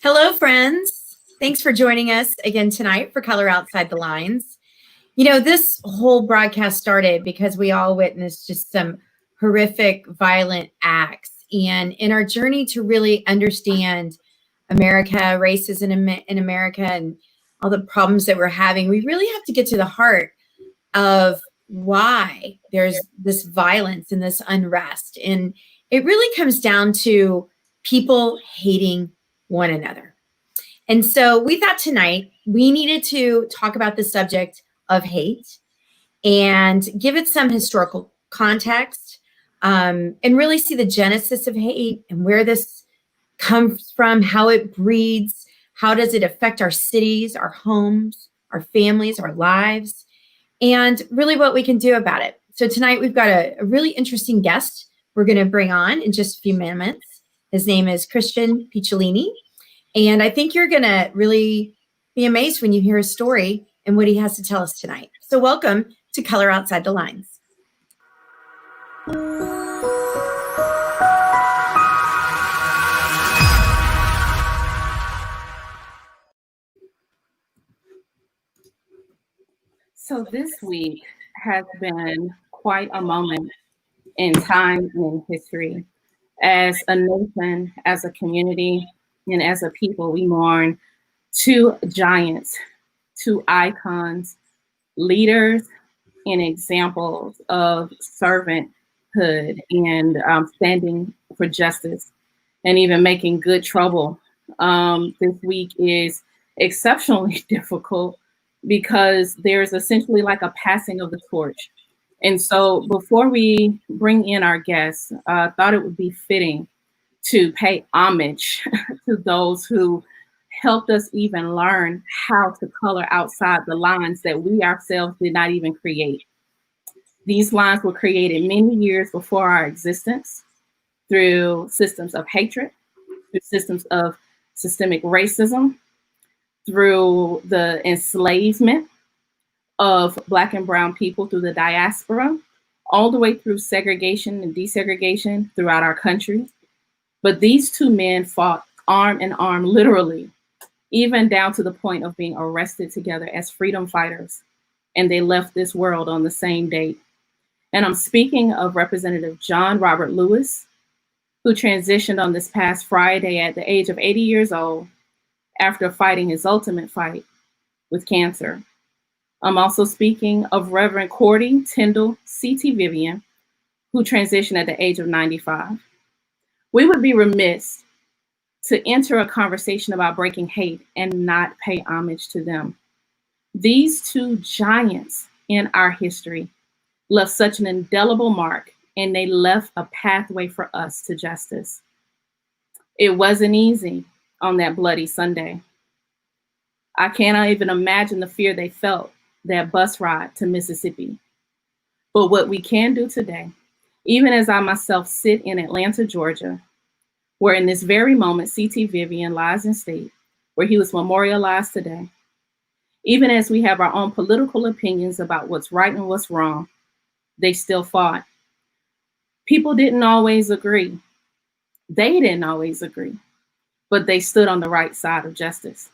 Hello, friends. Thanks for joining us again tonight for Color Outside the Lines. You know, this whole broadcast started because we all witnessed just some horrific, violent acts. And in our journey to really understand America, racism in America, and all the problems that we're having, we really have to get to the heart of why there's this violence and this unrest. And it really comes down to people hating one another. And so we thought tonight we needed to talk about the subject of hate and give it some historical context, and really see the genesis of hate and where this comes from, how it breeds, how does it affect our cities, our homes, our families, our lives, and really what we can do about it. So tonight we've got a really interesting guest we're going to bring on in just a few minutes. His name is Christian Picciolini. And I think you're going to really be amazed when you hear his story and what he has to tell us tonight. So welcome to Color Outside the Lines. So this week has been quite a moment in time and history. As a nation, as a community, and as a people, we mourn two giants, two icons, leaders, and examples of servanthood and standing for justice and even making good trouble. This week is exceptionally difficult because there's essentially like a passing of the torch. And so before we bring in our guests, I thought it would be fitting to pay homage to those who helped us even learn how to color outside the lines that we ourselves did not even create. These lines were created many years before our existence through systems of hatred, through systems of systemic racism, through the enslavement of Black and brown people through the diaspora, all the way through segregation and desegregation throughout our country. But these two men fought arm in arm, literally, even down to the point of being arrested together as freedom fighters. And they left this world on the same date. And I'm speaking of Representative John Robert Lewis, who transitioned on this past Friday at the age of 80 years old after fighting his ultimate fight with cancer. I'm also speaking of Reverend Cordy Tyndall C.T. Vivian, who transitioned at the age of 95. We would be remiss to enter a conversation about breaking hate and not pay homage to them. These two giants in our history left such an indelible mark, and they left a pathway for us to justice. It wasn't easy on that bloody Sunday. I cannot even imagine the fear they felt that bus ride to Mississippi. But what we can do today, even as I myself sit in Atlanta, Georgia, where in this very moment, C.T. Vivian lies in state, where he was memorialized today, even as we have our own political opinions about what's right and what's wrong, they still fought. People didn't always agree. They didn't always agree, but they stood on the right side of justice.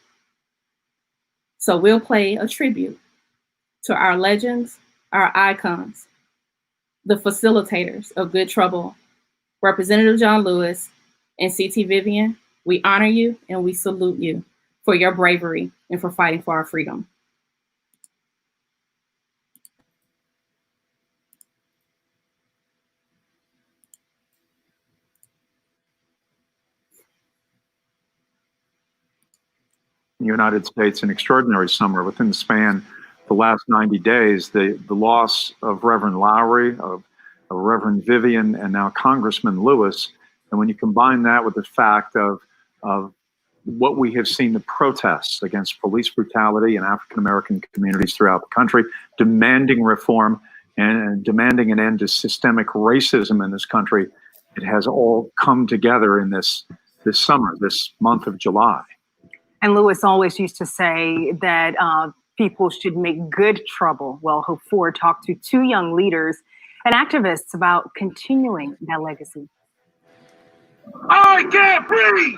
So we'll play a tribute to our legends, our icons, the facilitators of good trouble, Representative John Lewis and C.T. Vivian. We honor you and we salute you for your bravery and for fighting for our freedom. In the United States, an extraordinary summer. Within the span, the last 90 days, the loss of Reverend Lowry, of Reverend Vivian, and now Congressman Lewis. And when you combine that with the fact of what we have seen, the protests against police brutality in African-American communities throughout the country, demanding reform and demanding an end to systemic racism in this country, it has all come together in this summer, this month of July. And Lewis always used to say that people should make good trouble. Well, Hope Ford talked to two young leaders and activists about continuing that legacy. I can't breathe!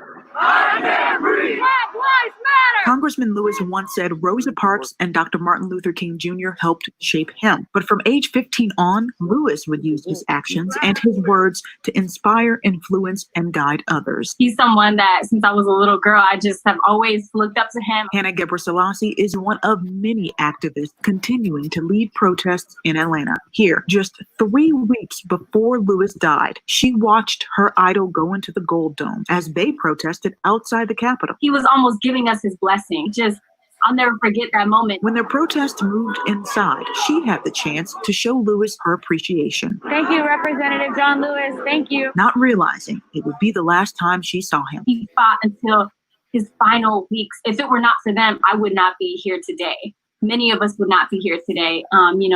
Congressman Lewis once said Rosa Parks and Dr. Martin Luther King Jr. helped shape him. But from age 15 on, Lewis would use his actions and his words to inspire, influence, and guide others. He's someone that, since I was a little girl, I just have always looked up to him. Hannah Gebrselassie is one of many activists continuing to lead protests in Atlanta. Here, just 3 weeks before Lewis died, she watched her idol go into the Gold Dome as they protested outside the Capitol. He was almost giving us his blessing. I'll never forget that moment. When their protest moved inside, she had the chance to show Lewis her appreciation. Thank you, Representative John Lewis. Thank you. Not realizing it would be the last time she saw him. He fought until his final weeks. If it were not for them, I would not be here today. Many of us would not be here today.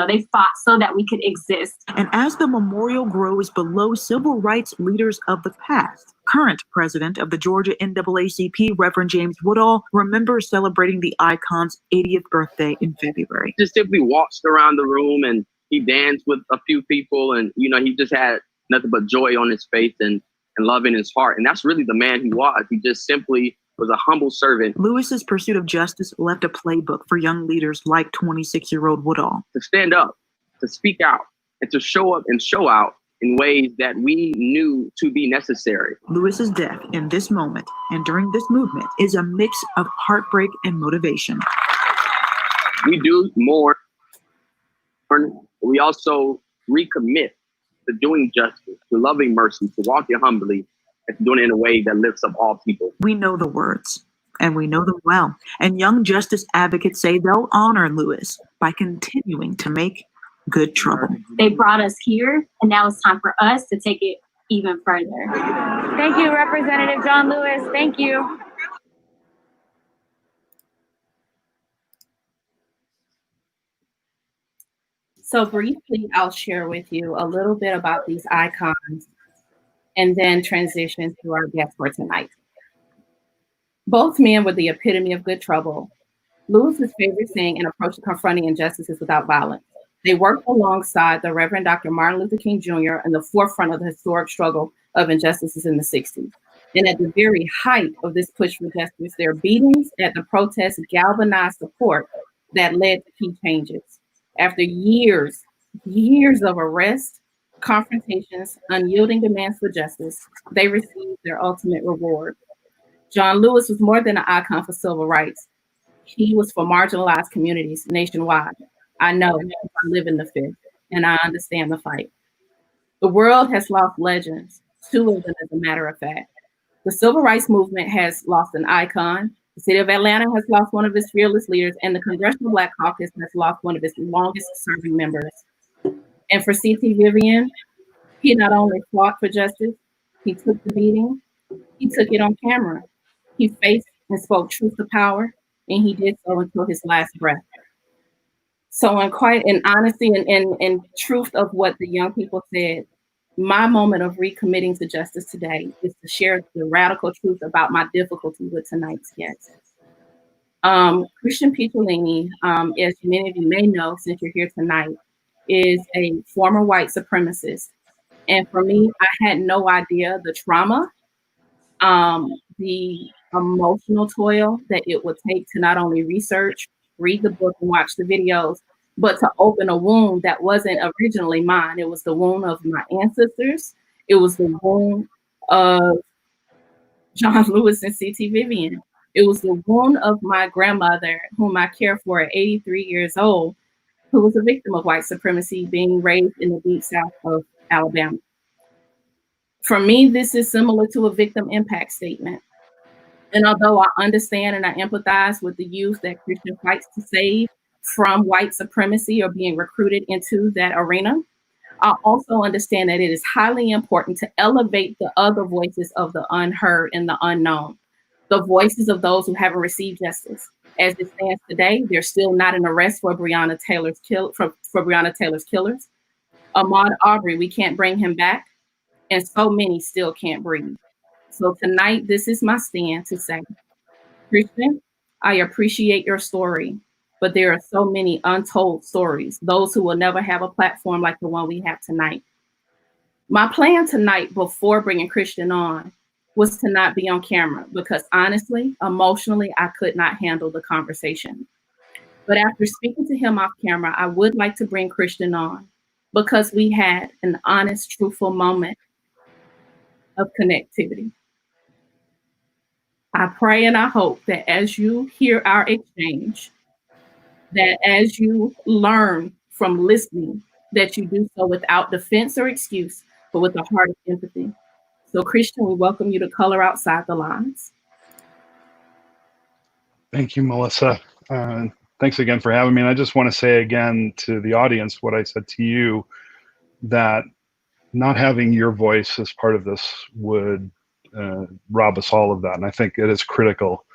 They fought so that we could exist. And as the memorial grows below civil rights leaders of the past, current president of the Georgia NAACP, Reverend James Woodall, remembers celebrating the icon's 80th birthday in February. Just simply walked around the room and he danced with a few people, and he just had nothing but joy on his face and love in his heart. And that's really the man he was. He just simply was a humble servant. Lewis's pursuit of justice left a playbook for young leaders like 26-year-old Woodall. To stand up, to speak out, and to show up and show out in ways that we knew to be necessary. Lewis's death in this moment and during this movement is a mix of heartbreak and motivation. We do more. We also recommit to doing justice, to loving mercy, to walking humbly, and to doing it in a way that lifts up all people. We know the words, and we know them well. And young justice advocates say they'll honor Lewis by continuing to make good trouble. They brought us here, and now it's time for us to take it even further. Thank you, Representative John Lewis. Thank you. So briefly, I'll share with you a little bit about these icons and then transition to our guest for tonight. Both men were the epitome of good trouble. Lewis's favorite saying and approach to confronting injustices without violence. They worked alongside the Reverend Dr. Martin Luther King Jr. in the forefront of the historic struggle of injustices in the 60s. And at the very height of this push for justice, their beatings at the protests galvanized support that led to key changes. After years of arrest, confrontations, unyielding demands for justice, they received their ultimate reward. John Lewis was more than an icon for civil rights. He was for marginalized communities nationwide. I know, I live in the Fifth, and I understand the fight. The world has lost legends, 2 of them as a matter of fact. The civil rights movement has lost an icon. The city of Atlanta has lost one of its fearless leaders, and the Congressional Black Caucus has lost one of its longest serving members. And for C.T. Vivian, he not only fought for justice, he took the beating, he took it on camera. He faced and spoke truth to power, and he did so until his last breath. So in honesty and truth of what the young people said, my moment of recommitting to justice today is to share the radical truth about my difficulty with tonight's guest. Christian Picciolini, as many of you may know since you're here tonight, is a former white supremacist. And for me, I had no idea the trauma, the emotional toil that it would take to not only research, read the book, and watch the videos, but to open a wound that wasn't originally mine. It was the wound of my ancestors. It was the wound of John Lewis and C.T. Vivian. It was the wound of my grandmother, whom I care for at 83 years old, who was a victim of white supremacy, being raised in the deep south of Alabama. For me, this is similar to a victim impact statement. And although I understand and I empathize with the youth that Christian fights to save from white supremacy or being recruited into that arena, I also understand that it is highly important to elevate the other voices of the unheard and the unknown, the voices of those who haven't received justice. As it stands today, there's still not an arrest for Breonna Taylor's killers. Ahmaud Arbery, we can't bring him back, and so many still can't breathe. So tonight, this is my stand to say, Christian, I appreciate your story, but there are so many untold stories, those who will never have a platform like the one we have tonight. My plan tonight, before bringing Christian on, was to not be on camera because honestly, emotionally, I could not handle the conversation. But after speaking to him off camera, I would like to bring Christian on because we had an honest, truthful moment of connectivity. I pray and I hope that as you hear our exchange, that as you learn from listening, that you do so without defense or excuse, but with a heart of empathy. So, Christian, we welcome you to Color Outside the Lines. Thank you, Melissa. Thanks again for having me. And I just want to say again to the audience what I said to you, that not having your voice as part of this would rob us all of that. And I think it is critical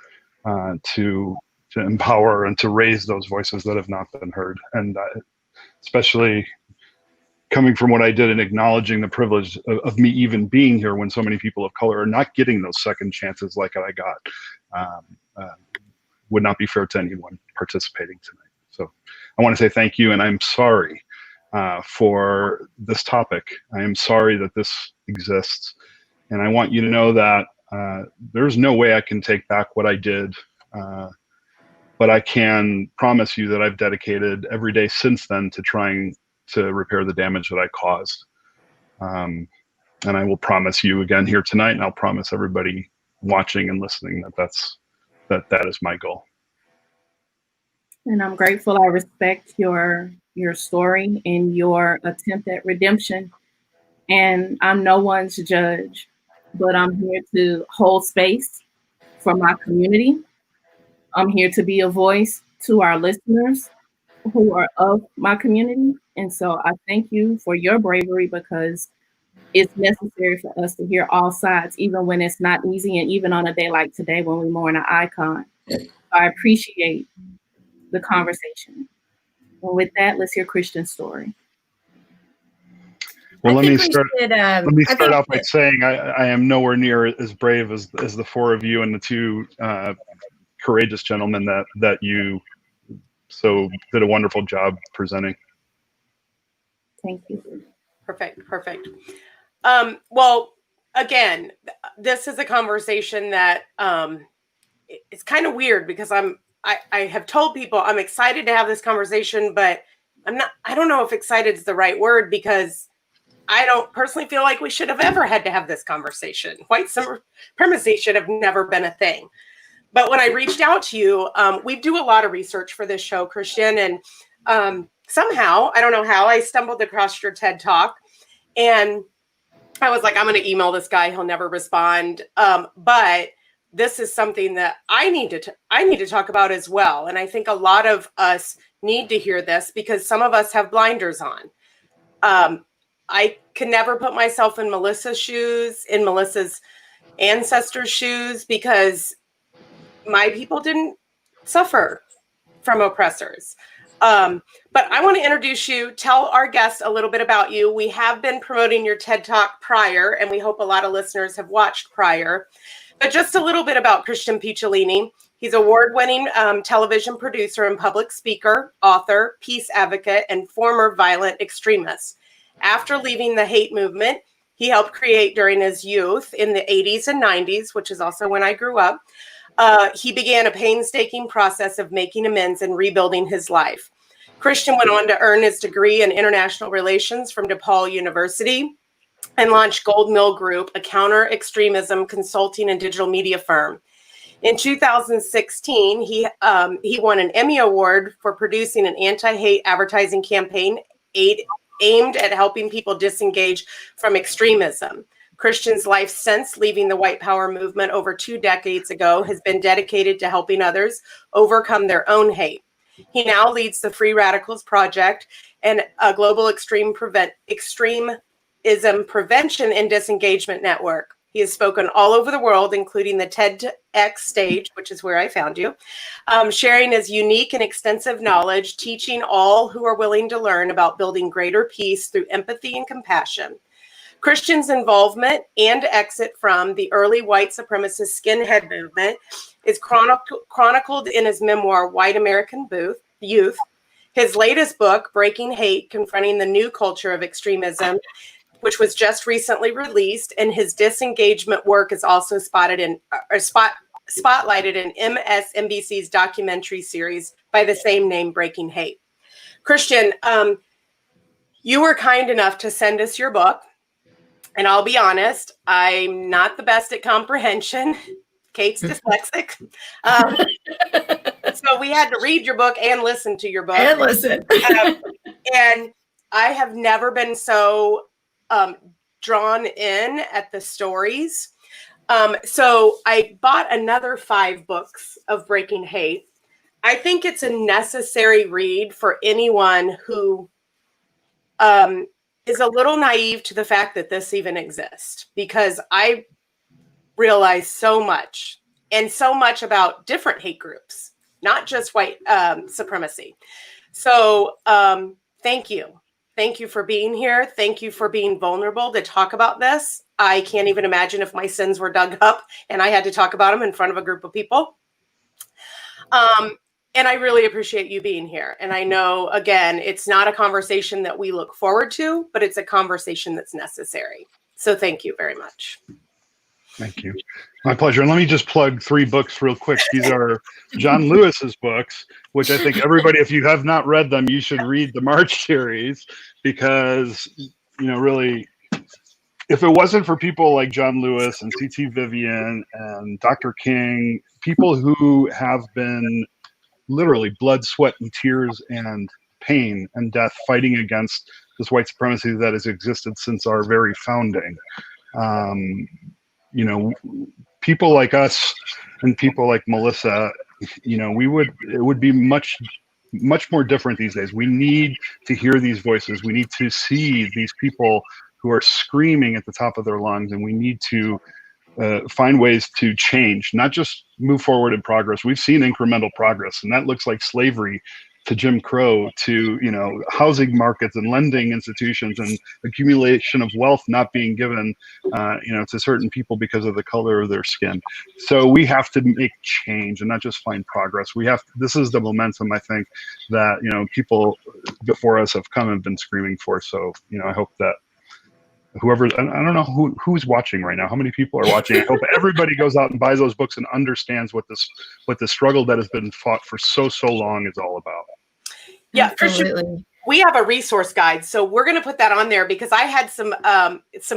to empower and to raise those voices that have not been heard. And especially coming from what I did and acknowledging the privilege of me even being here when so many people of color are not getting those second chances like I got, would not be fair to anyone participating tonight. So I want to say thank you, and I'm sorry for this topic. I am sorry that this exists, and I want you to know that there's no way I can take back what I did, but I can promise you that I've dedicated every day since then to trying to repair the damage that I caused. And I will promise you again here tonight, and I'll promise everybody watching and listening that that is my goal. And I'm grateful. I respect your story and your attempt at redemption. And I'm no one's judge, but I'm here to hold space for my community. I'm here to be a voice to our listeners who are of my community. And so I thank you for your bravery, because it's necessary for us to hear all sides, even when it's not easy, and even on a day like today when we mourn an icon. I appreciate the conversation. And with that, let's hear Christian's story. Well, let me start off by saying I am nowhere near as brave as the four of you and the two courageous gentlemen that you so did a wonderful job presenting. Thank you. Perfect. Well, again, this is a conversation that it's kind of weird, because I have told people I'm excited to have this conversation, but I don't know if excited is the right word, because I don't personally feel like we should have ever had to have this conversation. White supremacy should have never been a thing. But when I reached out to you, we do a lot of research for this show, Christian, and somehow, I don't know how, I stumbled across your TED Talk, and I was like, I'm going to email this guy. He'll never respond. But this is something that I need to talk about as well. And I think a lot of us need to hear this, because some of us have blinders on. I can never put myself in Melissa's shoes, in Melissa's ancestors' shoes, because my people didn't suffer from oppressors. But I want to introduce you, tell our guests a little bit about you. We have been promoting your TED Talk prior, and we hope a lot of listeners have watched prior. But just a little bit about Christian Picciolini. He's an award-winning television producer and public speaker, author, peace advocate, and former violent extremist. After leaving the hate movement he helped create during his youth in the 80s and 90s, which is also when I grew up, he began a painstaking process of making amends and rebuilding his life. Christian went on to earn his degree in international relations from DePaul University and launched Gold Mill Group, a counter-extremism consulting and digital media firm. In 2016, he won an Emmy Award for producing an anti-hate advertising campaign aimed at helping people disengage from extremism. Christian's life since leaving the white power movement over 2 decades ago has been dedicated to helping others overcome their own hate. He now leads the Free Radicals Project and a global extremism prevention and disengagement network. He has spoken all over the world, including the TEDx stage, which is where I found you, sharing his unique and extensive knowledge, teaching all who are willing to learn about building greater peace through empathy and compassion. Christian's involvement and exit from the early white supremacist skinhead movement is chronicled in his memoir, White American Youth. His latest book, Breaking Hate, Confronting the New Culture of Extremism, which was just recently released, and his disengagement work is also spotlighted in MSNBC's documentary series by the same name, Breaking Hate. Christian, you were kind enough to send us your book, and I'll be honest, I'm not the best at comprehension. Kate's dyslexic. So we had to read your book and listen to your book. And listen. And I have never been so drawn in at the stories. So I bought another 5 books of Breaking Hate. I think it's a necessary read for anyone who is a little naive to the fact that this even exists, because I realize so much about different hate groups, not just white supremacy. So thank you. Thank you for being here. Thank you for being vulnerable to talk about this. I can't even imagine if my sins were dug up and I had to talk about them in front of a group of people. And I really appreciate you being here. And I know, again, it's not a conversation that we look forward to, but it's a conversation that's necessary. So thank you very much. Thank you. My pleasure. And let me just plug 3 books real quick. These are John Lewis's books, which I think everybody, if you have not read them, you should read the March series, because, really, if it wasn't for people like John Lewis and C.T. Vivian and Dr. King, people who have been literally blood, sweat, and tears and pain and death fighting against this white supremacy that has existed since our very founding. People like us and people like Melissa, it would be much more different these days. We need to hear these voices. We need to see these people who are screaming at the top of their lungs, and we need to find ways to change, not just move forward in progress. We've seen incremental progress, and that looks like slavery to Jim Crow, to housing markets and lending institutions and accumulation of wealth not being given to certain people because of the color of their skin. So we have to make change and not just find progress. This is the momentum, I think, that people before us have come and been screaming for. So I hope that whoever, I don't know who's watching right now, how many people are watching. I hope everybody goes out and buys those books and understands what the struggle that has been fought for so long is all about. Yeah, for sure. We have a resource guide, so we're going to put that on there, because I had some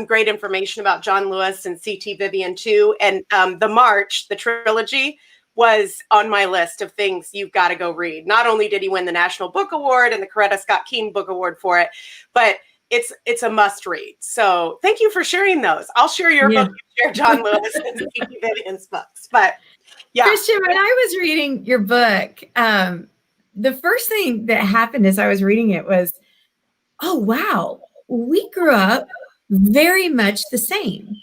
great information about John Lewis and C.T. Vivian too, and the trilogy was on my list of things you've got to go read. Not only did he win the National Book Award and the Coretta Scott King Book Award for it, but it's a must read. So thank you for sharing those. I'll share your book, share John Lewis and C.T. Vivian's books. But yeah, Christian, when I was reading your book, the first thing that happened as I was reading it was, oh, wow, we grew up very much the same.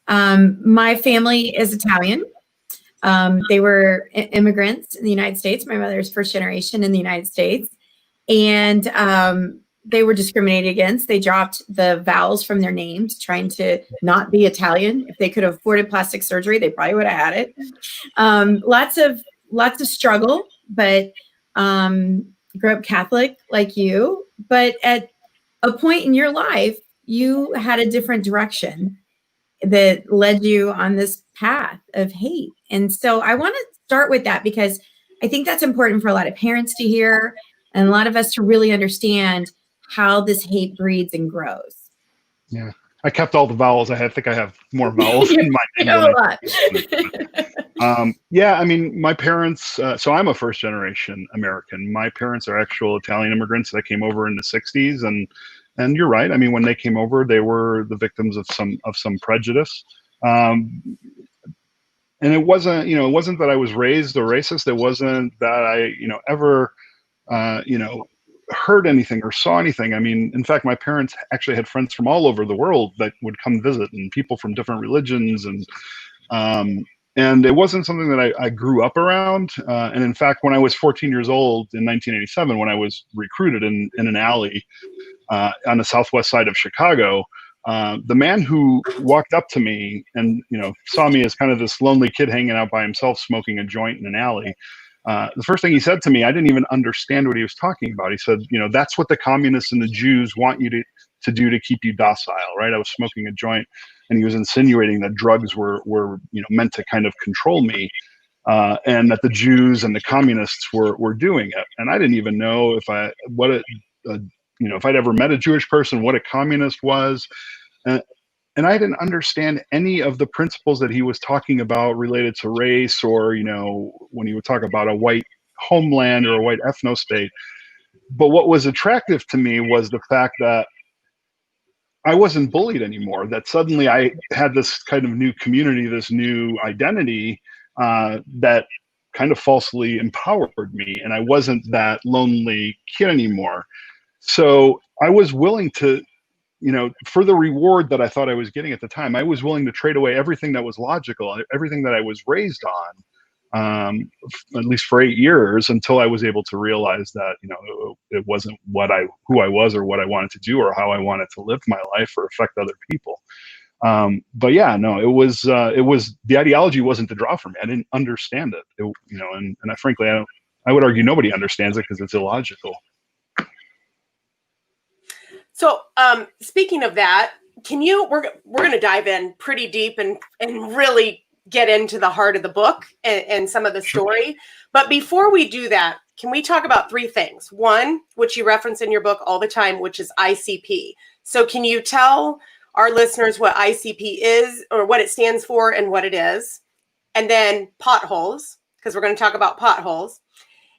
My family is Italian. They were immigrants in the United States. My mother's first generation in the United States. And they were discriminated against. They dropped the vowels from their names, trying to not be Italian. If they could have afforded plastic surgery, they probably would have had it. Lots of struggle, but grew up Catholic like you. But at a point in your life, you had a different direction that led you on this path of hate. And so I want to start with that, because I think that's important for a lot of parents to hear, and a lot of us to really understand how this hate breeds and grows. Yeah, I kept all the vowels. I think I have more vowels in my name. Yeah, I mean, my parents, so I'm a first generation American. My parents are actual Italian immigrants that came over in the 60s. And you're right. I mean, when they came over, they were the victims of some prejudice. And it wasn't that I was raised a racist. It wasn't that I, ever, heard anything or saw anything. I mean, in fact, my parents actually had friends from all over the world that would come visit, and people from different religions. And it wasn't something that I grew up around. And in fact, when I was 14 years old in 1987, when I was recruited in an alley on the southwest side of Chicago, the man who walked up to me and saw me as kind of this lonely kid hanging out by himself smoking a joint in an alley, The first thing he said to me, I didn't even understand what he was talking about. He said, that's what the communists and the Jews want you to do to keep you docile, right? I was smoking a joint, and he was insinuating that drugs were meant to kind of control me, and that the Jews and the communists were doing it. And I didn't even know if I'd ever met a Jewish person, what a communist was. And I didn't understand any of the principles that he was talking about related to race, or, when he would talk about a white homeland or a white ethno-state. But what was attractive to me was the fact that I wasn't bullied anymore, that suddenly I had this kind of new community, this new identity that kind of falsely empowered me. And I wasn't that lonely kid anymore. So I was willing to, for the reward that I thought I was getting at the time, I was willing to trade away everything that was logical, everything that I was raised on, at least for 8 years, until I was able to realize that, it wasn't who I was or what I wanted to do or how I wanted to live my life or affect other people. But yeah, no, it was the ideology wasn't the draw for me. I didn't understand it, and frankly, I would argue nobody understands it because it's illogical. So, speaking of that, we're going to dive in pretty deep and really get into the heart of the book and some of the story. But before we do that, can we talk about 3 things? One, which you reference in your book all the time, which is ICP. So can you tell our listeners what ICP is, or what it stands for and what it is? And then potholes, because we're going to talk about potholes.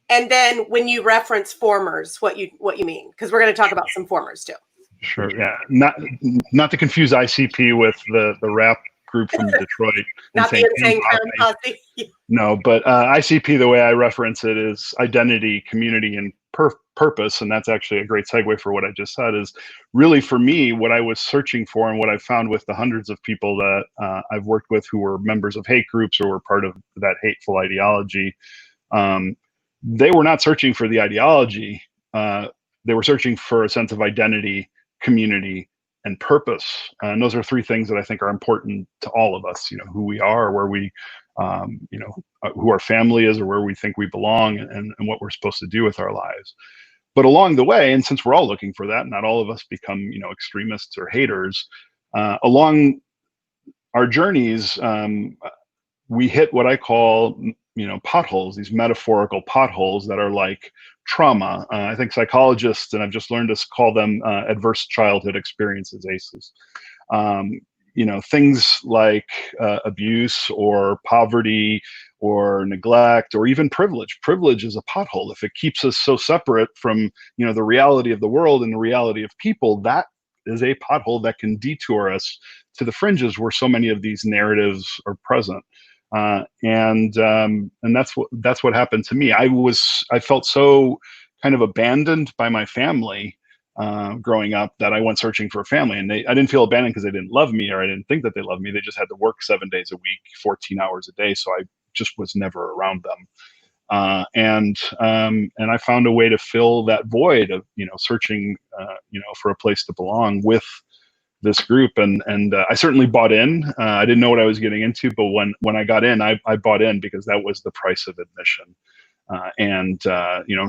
And then when you reference formers, what you mean, because we're going to talk about some formers too. Sure. Yeah. Not to confuse ICP with the rap group from Detroit. Not the Insane Clown Posse. No, but ICP, the way I reference it, is identity, community, and purpose. And that's actually a great segue for what I just said. Is really, for me, what I was searching for, and what I found with the hundreds of people that I've worked with who were members of hate groups or were part of that hateful ideology. They were not searching for the ideology. They were searching for a sense of identity, community, and purpose. And those are 3 things that I think are important to all of us, who we are, where we, who our family is, or where we think we belong, and what we're supposed to do with our lives. But along the way, and since we're all looking for that, not all of us become, extremists or haters, along our journeys, we hit what I call, potholes, these metaphorical potholes that are like trauma. I think psychologists, and I've just learned to call them adverse childhood experiences, ACEs. Things like abuse or poverty or neglect or even privilege. Privilege is a pothole. If it keeps us so separate from, the reality of the world and the reality of people, that is a pothole that can detour us to the fringes where so many of these narratives are present. And that's what happened to me. I felt so kind of abandoned by my family growing up that I went searching for a family, and I didn't feel abandoned because they didn't love me, or I didn't think that they loved me. They just had to work 7 days a week, 14 hours a day. So I just was never around them. And I found a way to fill that void of, searching, for a place to belong with this group, and I certainly bought in. I didn't know what I was getting into, but when I got in, I bought in because that was the price of admission. And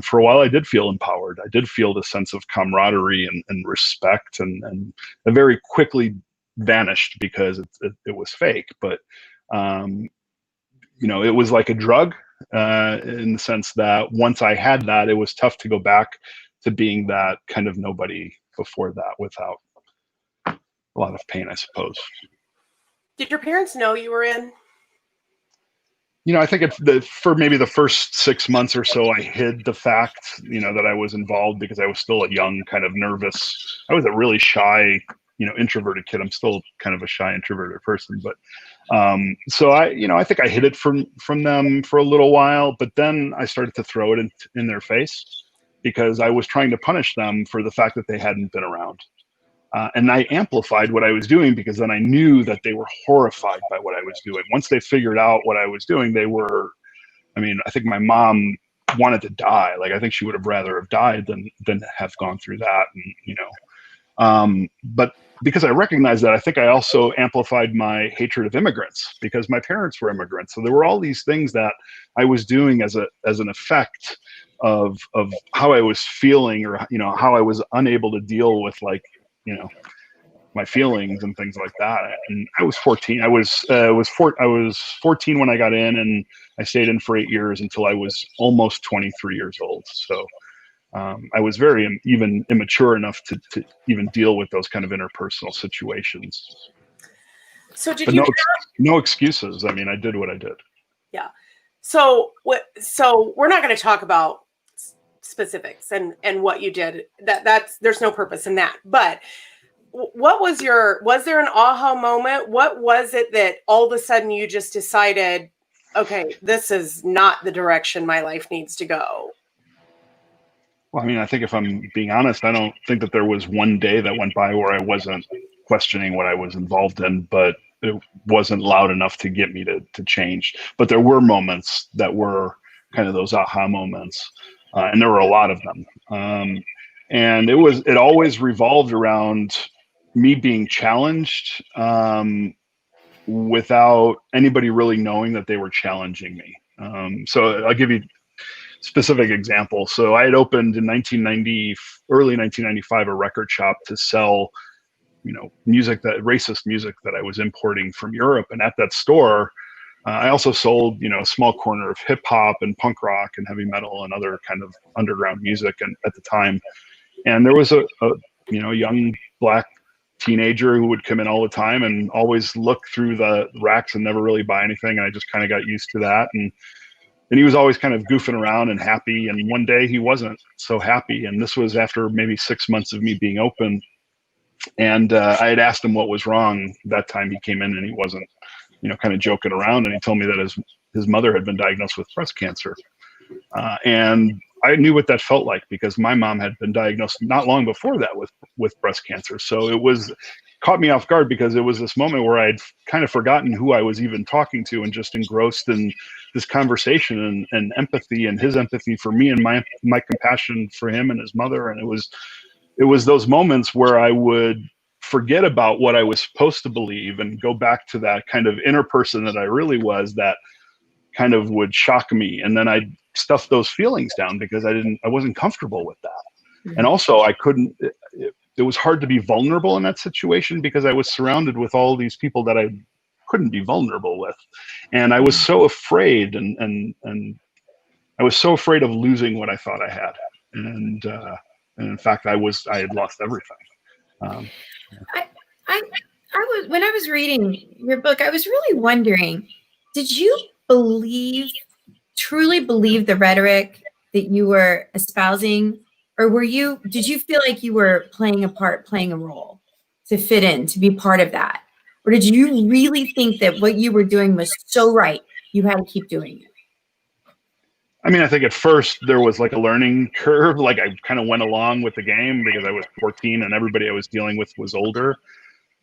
for a while, I did feel empowered. I did feel the sense of camaraderie and respect, and it very quickly vanished because it was fake. But it was like a drug in the sense that once I had that, it was tough to go back to being that kind of nobody before that without a lot of pain, I suppose. Did your parents know you were in? I think for maybe the first 6 months or so, I hid the fact, that I was involved because I was still a young, kind of nervous. I was a really shy, introverted kid. I'm still kind of a shy, introverted person, but so I think I hid it from them for a little while, but then I started to throw it in their face because I was trying to punish them for the fact that they hadn't been around. And I amplified what I was doing because then I knew that they were horrified by what I was doing. Once they figured out what I was doing, I think my mom wanted to die. Like, I think she would have rather have died than have gone through that. And, but because I recognized that, I think I also amplified my hatred of immigrants because my parents were immigrants. So there were all these things that I was doing as an effect of how I was feeling, or how I was unable to deal with my feelings and things like that. And I was 14. I was 14 when I got in, and I stayed in for 8 years until I was almost 23 years old. So I was very even immature enough to even deal with those kind of interpersonal situations. So did but you? No excuses. I mean, I did what I did. Yeah. So we're not going to talk about specifics and what you did. There's no purpose in that. But was there an aha moment? What was it that all of a sudden you just decided, okay, this is not the direction my life needs to go? Well, I mean, I think if I'm being honest, I don't think that there was one day that went by where I wasn't questioning what I was involved in, but it wasn't loud enough to get me to change. But there were moments that were kind of those aha moments, and there were a lot of them. And it always revolved around me being challenged without anybody really knowing that they were challenging me. So I'll give you specific example. So I had opened in early 1995, a record shop to sell, racist music that I was importing from Europe. And at that store, I also sold, a small corner of hip hop and punk rock and heavy metal and other kind of underground music. And at the time, and there was a young black teenager who would come in all the time and always look through the racks and never really buy anything. And I just kind of got used to that. And he was always kind of goofing around and happy. And one day he wasn't so happy. And this was after maybe 6 months of me being open. And I had asked him what was wrong. That time he came in and he wasn't, kind of joking around. And he told me that his mother had been diagnosed with breast cancer. And I knew what that felt like because my mom had been diagnosed not long before that with breast cancer. So it caught me off guard because it was this moment where I'd kind of forgotten who I was even talking to and just engrossed in this conversation and empathy, and his empathy for me and my compassion for him and his mother. And it was those moments where I would forget about what I was supposed to believe and go back to that kind of inner person that I really was, that kind of would shock me. And then I'd stuff those feelings down because I wasn't comfortable with that. Mm-hmm. And also it was hard to be vulnerable in that situation because I was surrounded with all these people that I couldn't be vulnerable with. And I was so afraid and I was so afraid of losing what I thought I had. And in fact, I had lost everything. When I was reading your book, I was really wondering, did you truly believe the rhetoric that you were espousing, or did you feel like you were playing a role to fit in, to be part of that? Or did you really think that what you were doing was so right, you had to keep doing it? I mean, I think at first there was like a learning curve. Like I kind of went along with the game because I was 14 and everybody I was dealing with was older.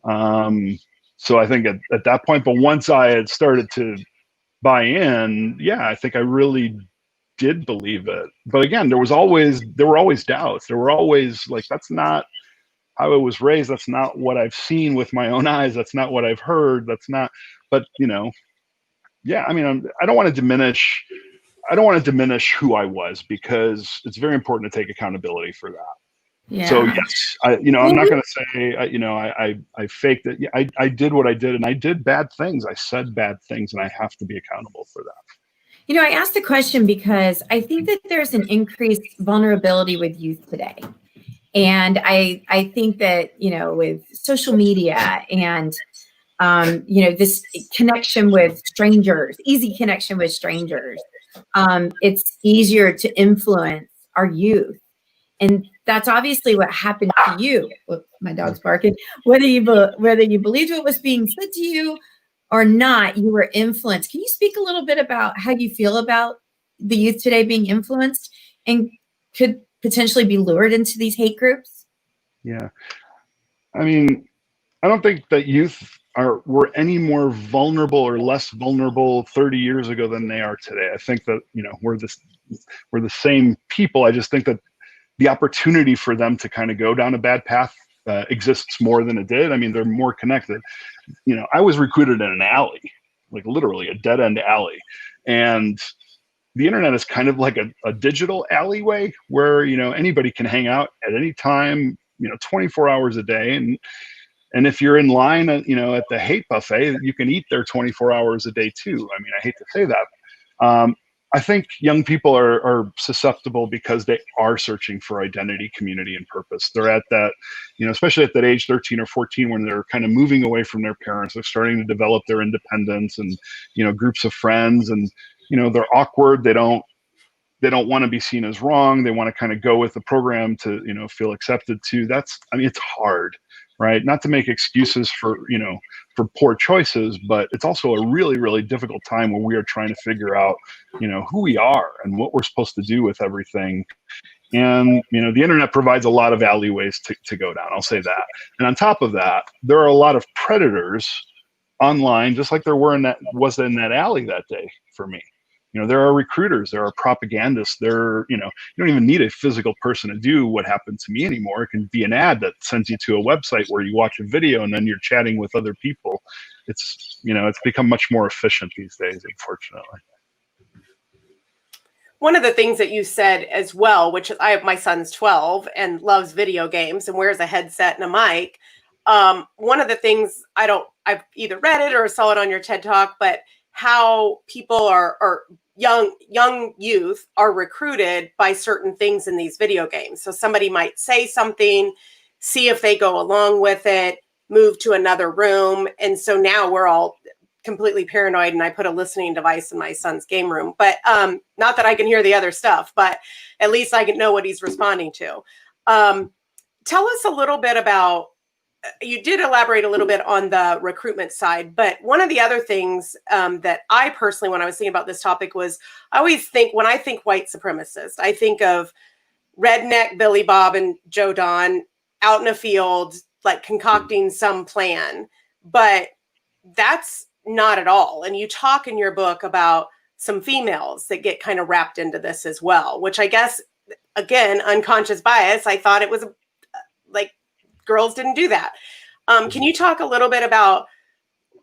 So I think at that point, but once I had started to buy in, yeah, I think I really did believe it. But again, there were always doubts. There were always like, that's not how I was raised. That's not what I've seen with my own eyes. That's not what I've heard. That's not, but yeah, I mean, I don't want to diminish who I was because it's very important to take accountability for that. Yeah. So yes, I'm not going to say, I faked it. I did what I did and I did bad things. I said bad things and I have to be accountable for that. I asked the question because I think that there's an increased vulnerability with youth today. And I think that, with social media and, this connection with strangers, easy connection with strangers, it's easier to influence our youth. And that's obviously what happened to you. Whoops, my dog's barking. Whether you believed what was being said to you or not, you were influenced. Can you speak a little bit about how you feel about the youth today being influenced and could potentially be lured into these hate groups? Yeah. I mean, I don't think that youth were any more vulnerable or less vulnerable 30 years ago than they are today. I think that, we're the same people. I just think that the opportunity for them to kind of go down a bad path exists more than it did. I mean, they're more connected. You know, I was recruited in an alley, like literally a dead end alley. And the internet is kind of like a digital alleyway where, you know, anybody can hang out at any time, you know, 24 hours a day. And if you're in line, you know, at the hate buffet, you can eat there 24 hours a day too. I mean, I hate to say that. I think young people are susceptible because they are searching for identity, community, and purpose. They're at that, you know, especially at that age 13 or 14, when they're kind of moving away from their parents. They're starting to develop their independence and, you know, groups of friends, and, you know, they're awkward. They don't want to be seen as wrong. They want to kind of go with the program to, you know, feel accepted to. I mean, it's hard, right? Not to make excuses for, you know, for poor choices, but it's also a really, really difficult time when we are trying to figure out, you know, who we are and what we're supposed to do with everything. And, you know, the internet provides a lot of alleyways to go down. I'll say that. And on top of that, there are a lot of predators online, just like there was in that alley that day for me. You know, there are recruiters, there are propagandists, you know, you don't even need a physical person to do what happened to me anymore. It can be an ad that sends you to a website where you watch a video and then you're chatting with other people. It's, you know, it's become much more efficient these days, unfortunately. One of the things that you said as well, which my son's 12 and loves video games and wears a headset and a mic. One of the things I've either read it or saw it on your TED Talk, but how people are young youth are recruited by certain things in these video games. So somebody might say something, see if they go along with it, move to another room. And so now we're all completely paranoid, and I put a listening device in my son's game room. But not that I can hear the other stuff, but at least I can know what he's responding to. Tell us a little bit about, you did elaborate a little bit on the recruitment side, but one of the other things that I personally, when I was thinking about this topic, was I always think, when I think white supremacist, I think of redneck Billy Bob and Joe Don out in a field, like concocting some plan, but that's not at all. And you talk in your book about some females that get kind of wrapped into this as well, which I guess, again, unconscious bias, I thought it was like, girls didn't do that. Can you talk a little bit about,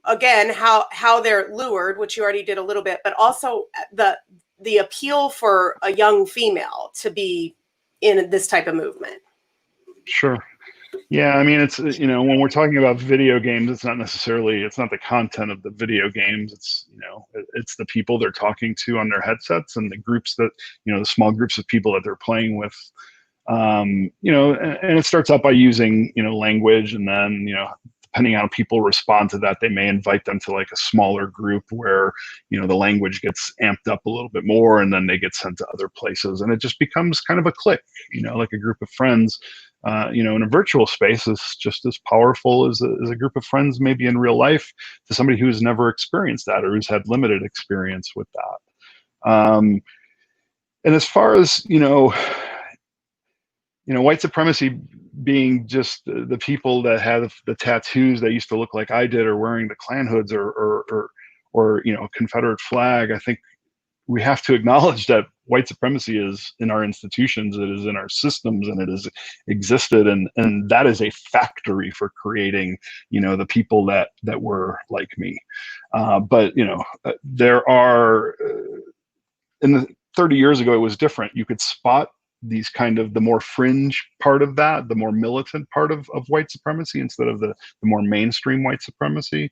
again, how they're lured, which you already did a little bit, but also the appeal for a young female to be in this type of movement? Sure. Yeah, I mean, it's, you know, when we're talking about video games, it's not the content of the video games. It's, you know, it's the people they're talking to on their headsets and the groups that, you know, the small groups of people that they're playing with. You know, and it starts out by using, you know, language, and then, you know, depending on how people respond to that, they may invite them to like a smaller group where, you know, the language gets amped up a little bit more, and then they get sent to other places, and it just becomes kind of a clique, you know, like a group of friends. You know, in a virtual space is just as powerful as a group of friends maybe in real life to somebody who's never experienced that or who's had limited experience with that. And as far as, you know, white supremacy being just the people that have the tattoos that used to look like I did, or wearing the Klan hoods, or you know, a Confederate flag, I think we have to acknowledge that white supremacy is in our institutions, it is in our systems, and it has existed, and that is a factory for creating, you know, the people that were like me. But you know, there are in the 30 years ago, it was different. You could spot these kind of the more fringe part of that, the more militant part of white supremacy, instead of the more mainstream white supremacy.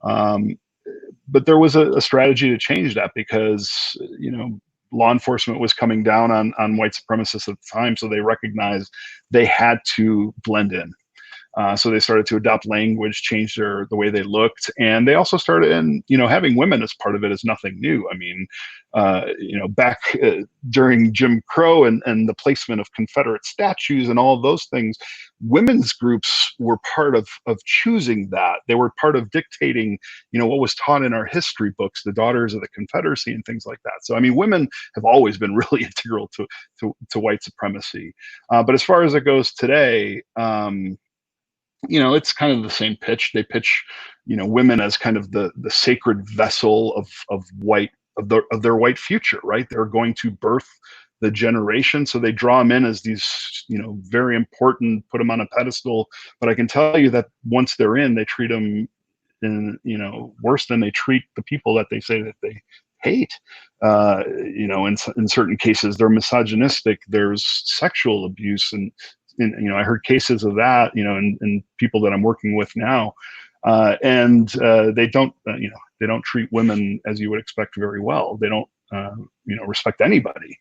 But there was a strategy to change that, because, you know, law enforcement was coming down on white supremacists at the time, so they recognized they had to blend in. So they started to adopt language, change the way they looked, and they also started, and you know, having women as part of it is nothing new. I mean, you know, back during Jim Crow and the placement of Confederate statues and all of those things, women's groups were part of choosing that. They were part of dictating, you know, what was taught in our history books, the Daughters of the Confederacy and things like that. So I mean, women have always been really integral to white supremacy. But as far as it goes today, you know, it's kind of the same pitch. They pitch, you know, women as kind of the sacred vessel of their white future, right? They're going to birth the generation. So they draw them in as these, very important, put them on a pedestal. But I can tell you that once they're in, they treat them worse than they treat the people that they say that they hate. In certain cases, they're misogynistic. There's sexual abuse, and I heard cases of that, in people that I'm working with now, and they don't, they don't treat women as you would expect very well. They don't, respect anybody.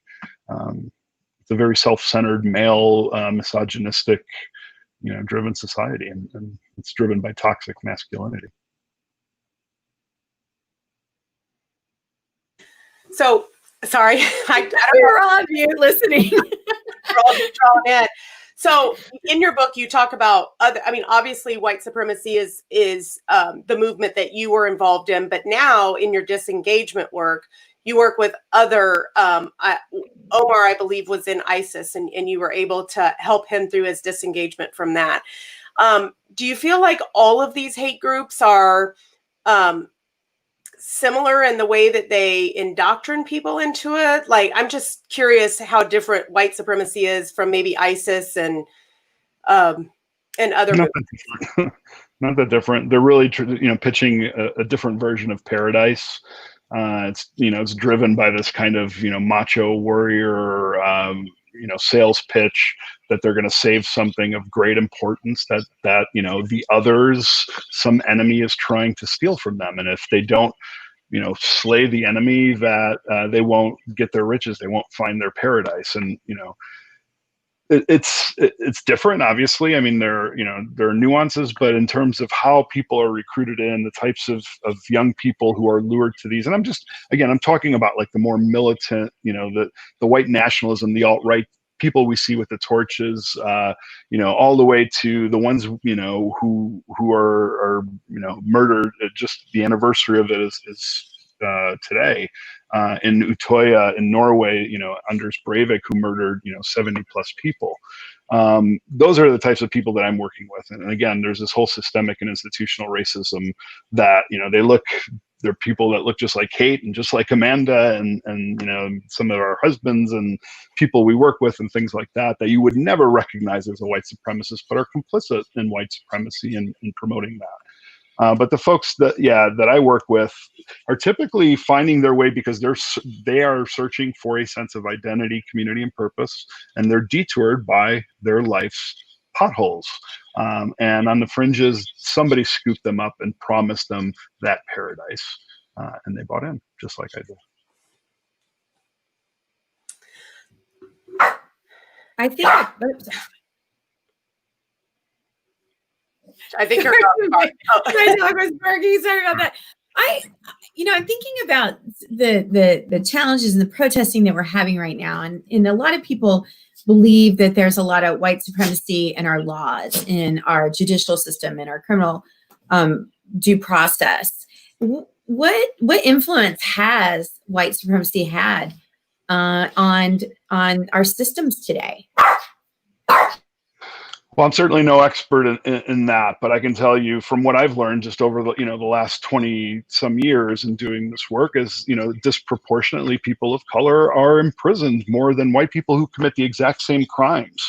It's a very self-centered, male, misogynistic, driven society, and it's driven by toxic masculinity. So, sorry, I don't We're on mute listening. We're all just drawn in. So, in your book, you talk about obviously, white supremacy is the movement that you were involved in, but now in your disengagement work, you work with other. Omar, I believe, was in ISIS, and you were able to help him through his disengagement from that. Do you feel like all of these hate groups are similar in the way that they indoctrinate people into it? Like, I'm just curious how different white supremacy is from maybe ISIS and other. Not that different. They're really, pitching a different version of paradise. It's driven by this kind of, macho warrior, sales pitch that they're going to save something of great importance that the others, some enemy is trying to steal from them. And if they don't, slay the enemy, that they won't get their riches, they won't find their paradise. And, it's different, obviously. I mean, there are nuances, but in terms of how people are recruited in, the types of young people who are lured to these, and I'm talking about like the more militant, the white nationalism, the alt-right people we see with the torches, all the way to the ones, who are murdered. Just the anniversary of it is today. In Utoya in Norway, Anders Breivik, who murdered 70 plus people. Those are the types of people that I'm working with. And again, there's this whole systemic and institutional racism that they're people that look just like Kate and just like Amanda and some of our husbands and people we work with and things like that you would never recognize as a white supremacist, but are complicit in white supremacy and promoting that. But the folks that I work with are typically finding their way because they are searching for a sense of identity, community, and purpose, and they're detoured by their life's potholes. And on the fringes, somebody scooped them up and promised them that paradise, and they bought in, just like I did. I think you're my dog was barking. Sorry about that. I'm thinking about the challenges and the protesting that we're having right now, and a lot of people believe that there's a lot of white supremacy in our laws, in our judicial system, in our criminal due process. What influence has white supremacy had on our systems today? Well, I'm certainly no expert in that, but I can tell you from what I've learned just over the last 20 some years in doing this work is, disproportionately people of color are imprisoned more than white people who commit the exact same crimes.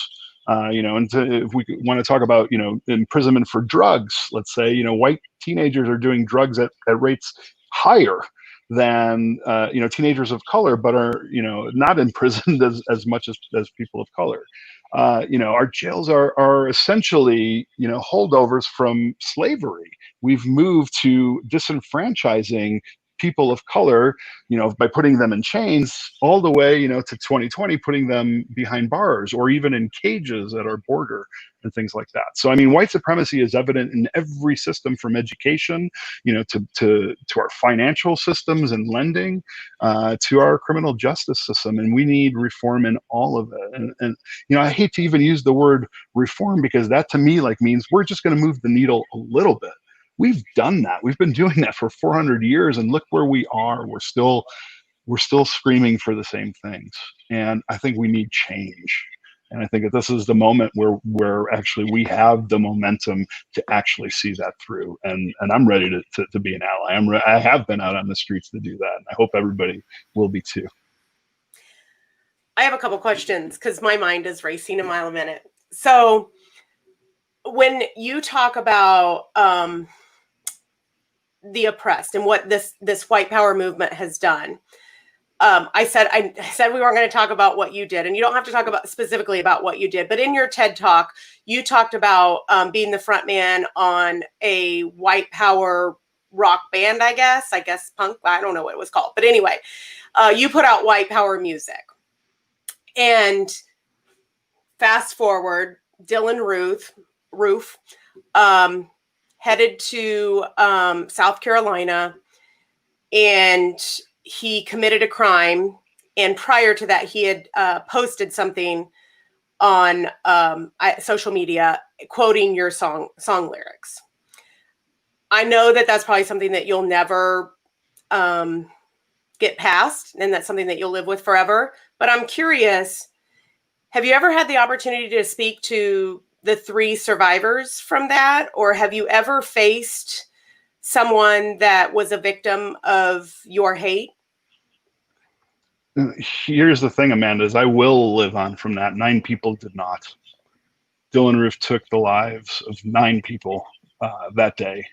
If we want to talk about, imprisonment for drugs, let's say, white teenagers are doing drugs at rates higher than, teenagers of color, but are, not imprisoned as much as people of color. Our jails are essentially, holdovers from slavery. We've moved to disenfranchising people of color, by putting them in chains all the way, to 2020, putting them behind bars or even in cages at our border and things like that. So, I mean, white supremacy is evident in every system from education, to our financial systems and lending, to our criminal justice system. And we need reform in all of it. And I hate to even use the word reform because that to me means we're just going to move the needle a little bit. We've done that. We've been doing that for 400 years, and look where we are. We're still screaming for the same things, and I think we need change. And I think that this is the moment where actually we have the momentum to actually see that through. And I'm ready to be an ally. I have been out on the streets to do that, and I hope everybody will be too. I have a couple questions because my mind is racing a mile a minute. So when you talk about the oppressed and what this white power movement has done, I said we weren't going to talk about what you did, and you don't have to talk about specifically about what you did. But in your TED talk, you talked about being the front man on a white power rock band. I guess punk. I don't know what it was called, but anyway, you put out white power music. And fast forward, Dylan Roof headed to South Carolina, and he committed a crime. And prior to that, he had posted something on social media quoting your song lyrics. I know that that's probably something that you'll never get past, and that's something that you'll live with forever. But I'm curious, have you ever had the opportunity to speak to the 3 survivors from that? Or have you ever faced someone that was a victim of your hate? Here's the thing, Amanda, is I will live on from that. 9 people did not. Dylan Roof took the lives of 9 people that day.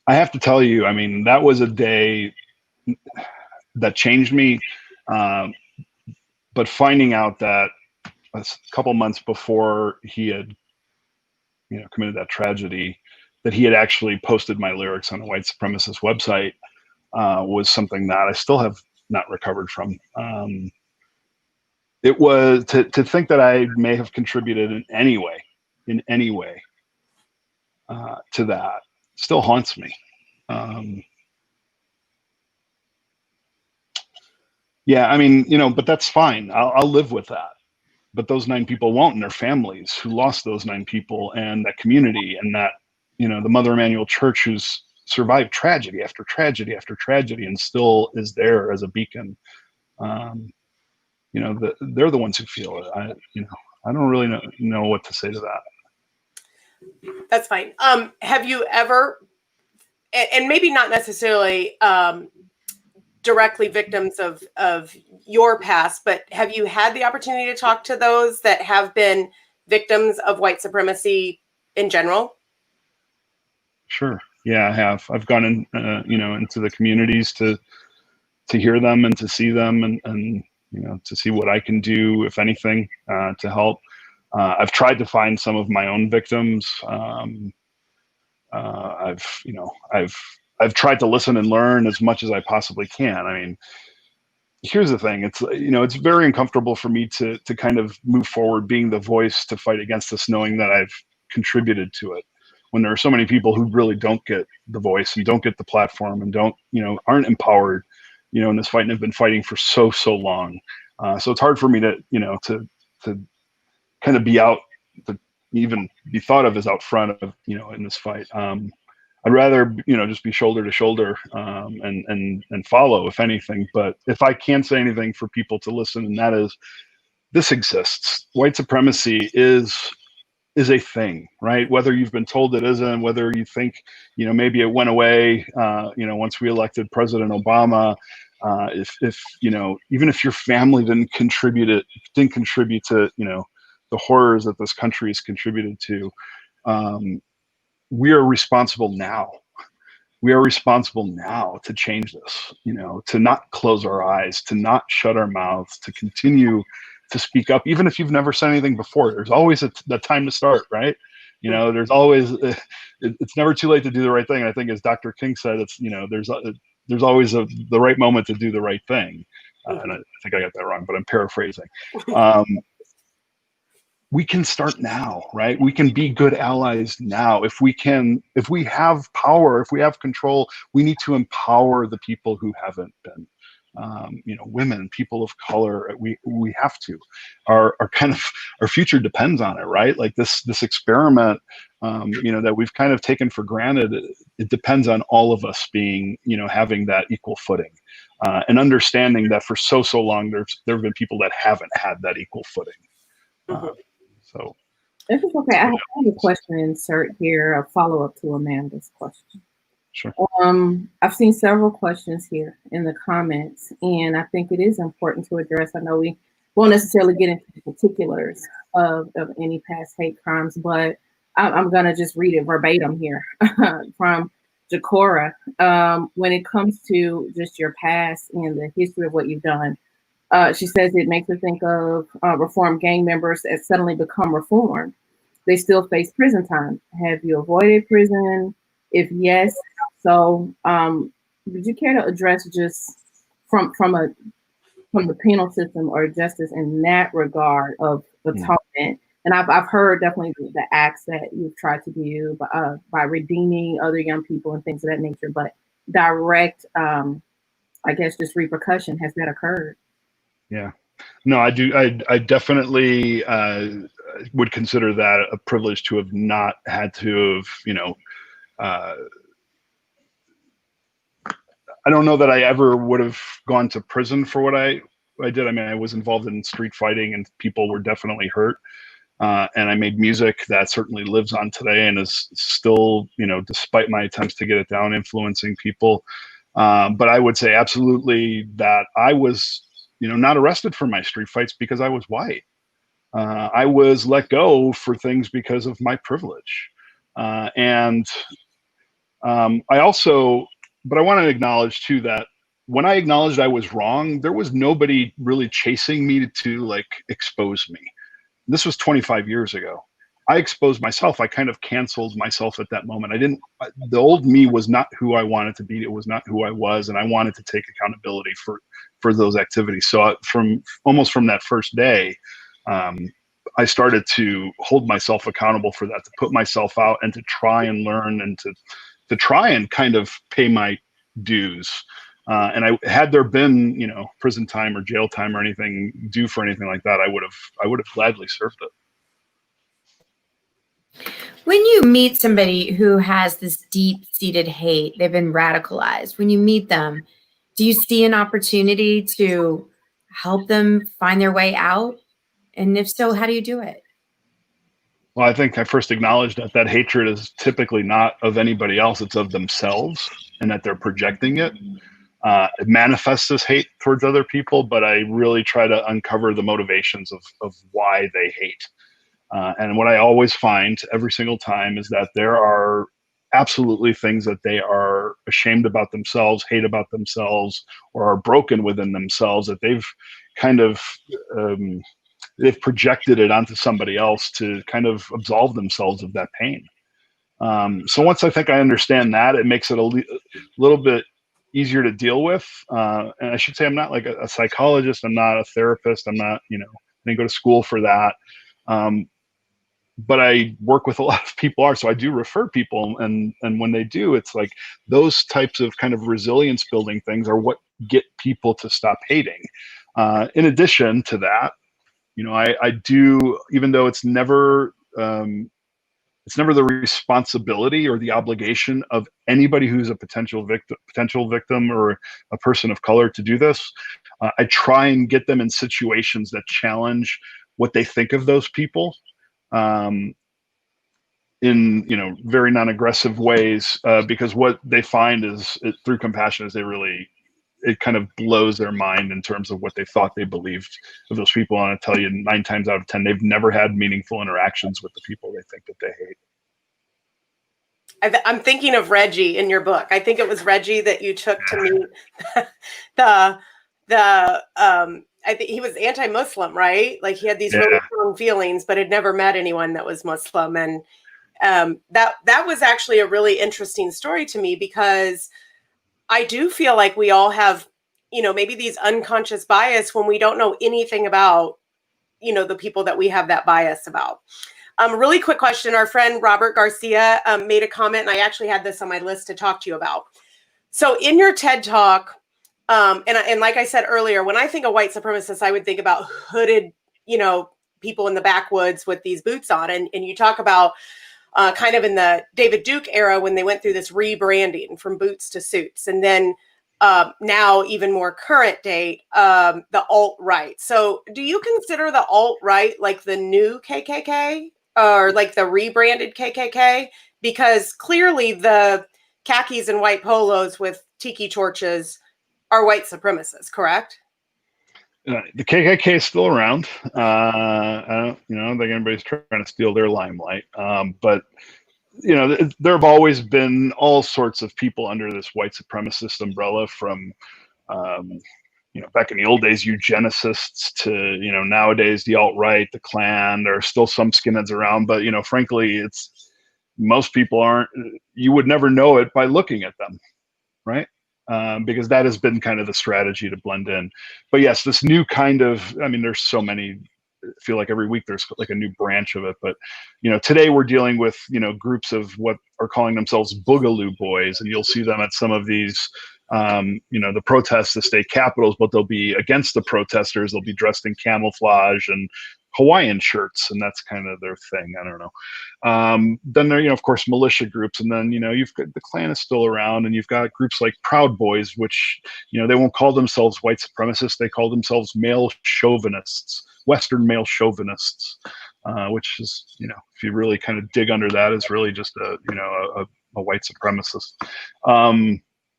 I have to tell you, I mean, that was a day that changed me. But finding out that a couple months before he had, committed that tragedy, that he had actually posted my lyrics on a white supremacist website was something that I still have not recovered from. It was to think that I may have contributed in any way to that still haunts me. Yeah, I mean, but that's fine. I'll live with that. But those 9 people won't, and their families who lost those 9 people, and that community, and that, the Mother Emanuel Church, who's survived tragedy after tragedy after tragedy and still is there as a beacon. They're the ones who feel it. I don't really know what to say to that. That's fine. Have you ever, and maybe not necessarily directly victims of your past, but have you had the opportunity to talk to those that have been victims of white supremacy in general? Sure. Yeah, I have. I've gone in, into the communities to hear them and to see them, and to see what I can do, if anything, to help. I've tried to find some of my own victims. I've tried to listen and learn as much as I possibly can. I mean, here's the thing. It's, it's very uncomfortable for me to kind of move forward being the voice to fight against this, knowing that I've contributed to it, when there are so many people who really don't get the voice and don't get the platform and aren't empowered, in this fight, and have been fighting for so long. So it's hard for me to kind of be out, to even be thought of as out front of, in this fight. I'd rather, just be shoulder to shoulder and follow, if anything. But if I can say anything for people to listen, and that is, this exists. White supremacy is a thing, right? Whether you've been told it isn't, whether you think, maybe it went away, once we elected President Obama, if even if your family didn't contribute to, the horrors that this country has contributed to, we are responsible now. We are responsible now to change this, to not close our eyes, to not shut our mouths, to continue to speak up, even if you've never said anything before. There's always the time to start, right? There's always, it's never too late to do the right thing. And I think, as Dr. King said, it's, there's always the right moment to do the right thing. And I think I got that wrong, but I'm paraphrasing. We can start now, right? We can be good allies now. If we have power, if we have control, we need to empower the people who haven't been. Women, people of color, we have to. Our future depends on it, right? Like this experiment, that we've kind of taken for granted. It depends on all of us being, having that equal footing, and understanding that for so long there have been people that haven't had that equal footing. So, if it's okay, I have a question insert here, a follow-up to Amanda's question. Sure. I've seen several questions here in the comments, and I think it is important to address. I know we won't necessarily get into the particulars of any past hate crimes, but I'm going to just read it verbatim here from Jacora. When it comes to just your past and the history of what you've done, she says it makes her think of reformed gang members that suddenly become reformed. They still face prison time. Have you avoided prison? If yes, so would you care to address just from the penal system or justice in that regard of atonement? And I've heard definitely the acts that you've tried to do by redeeming other young people and things of that nature, but direct, I guess, just repercussion, has that occurred? Yeah, no, I do. I definitely would consider that a privilege to have not had to have, you know, I don't know that I ever would have gone to prison for what I did. I mean, I was involved in street fighting and people were definitely hurt. And I made music that certainly lives on today and is still, you know, despite my attempts to get it down, influencing people. But I would say absolutely that I was, you know, not arrested for my street fights because I was white. I was let go for things because of my privilege. I also, but I want to acknowledge too that when I acknowledged I was wrong, there was nobody really chasing me to like expose me. This was 25 years ago. I exposed myself. I kind of canceled myself at that moment. The old me was not who I wanted to be. It was not who I was. And I wanted to take accountability for those activities. So from that first day, I started to hold myself accountable for that, to put myself out and to try and learn and to try and kind of pay my dues. And had there been, you know, prison time or jail time or anything due for anything like that, I would have gladly served it. When you meet somebody who has this deep-seated hate, they've been radicalized, when you meet them, do you see an opportunity to help them find their way out? And if so, how do you do it? Well, I think I first acknowledged that hatred is typically not of anybody else, it's of themselves, and that they're projecting it. It manifests as hate towards other people, but I really try to uncover the motivations of why they hate. And what I always find every single time is that there are absolutely things that they are ashamed about themselves, hate about themselves, or are broken within themselves that they've kind of they've projected it onto somebody else to kind of absolve themselves of that pain. So once I think I understand that, it makes it a little bit easier to deal with. And I should say I'm not like a psychologist. I'm not a therapist. I'm not, you know, I didn't go to school for that. But I work with a lot of people so I do refer people, and when they do, it's like those types of kind of resilience building things are what get people to stop hating. In addition to that, you know, I do, even though it's never the responsibility or the obligation of anybody who's a potential victim or a person of color to do this. I try and get them in situations that challenge what they think of those people. In, you know, very non-aggressive ways, because what they find is through compassion is it kind of blows their mind in terms of what they thought they believed of those people. And I tell you, 9 times out of 10, they've never had meaningful interactions with the people they think that they hate. I'm thinking of Reggie in your book. I think it was Reggie that you took to meet I think he was anti-Muslim, right? Like he had these really strong feelings, but had never met anyone that was Muslim. And that was actually a really interesting story to me, because I do feel like we all have, you know, maybe these unconscious bias when we don't know anything about, you know, the people that we have that bias about. A really quick question. Our friend Robert Garcia made a comment, and I actually had this on my list to talk to you about. So in your TED Talk, and like I said earlier, when I think of white supremacists, I would think about hooded, you know, people in the backwoods with these boots on. And you talk about kind of in the David Duke era when they went through this rebranding from boots to suits. And then now even more current date, the alt-right. So do you consider the alt-right like the new KKK or like the rebranded KKK? Because clearly the khakis and white polos with tiki torches are white supremacists, correct? The KKK is still around. I don't, think anybody's trying to steal their limelight. But there have always been all sorts of people under this white supremacist umbrella, from back in the old days, eugenicists, to nowadays the alt-right, the Klan. There are still some skinheads around, but frankly, most people aren't. You would never know it by looking at them, right? Because that has been kind of the strategy to blend in. But yes, this new kind of, there's so many. I feel like every week there's like a new branch of it. But today we're dealing with groups of what are calling themselves Boogaloo Boys, and you'll see them at some of these the protests, the state capitals, but they'll be against the protesters. They'll be dressed in camouflage and Hawaiian shirts, and that's kind of their thing. I don't know. Then there, of course, militia groups, and then you've got the Klan is still around, and you've got groups like Proud Boys, which they won't call themselves white supremacists. They call themselves male chauvinists, Western male chauvinists, which is if you really kind of dig under that, is really just a white supremacist.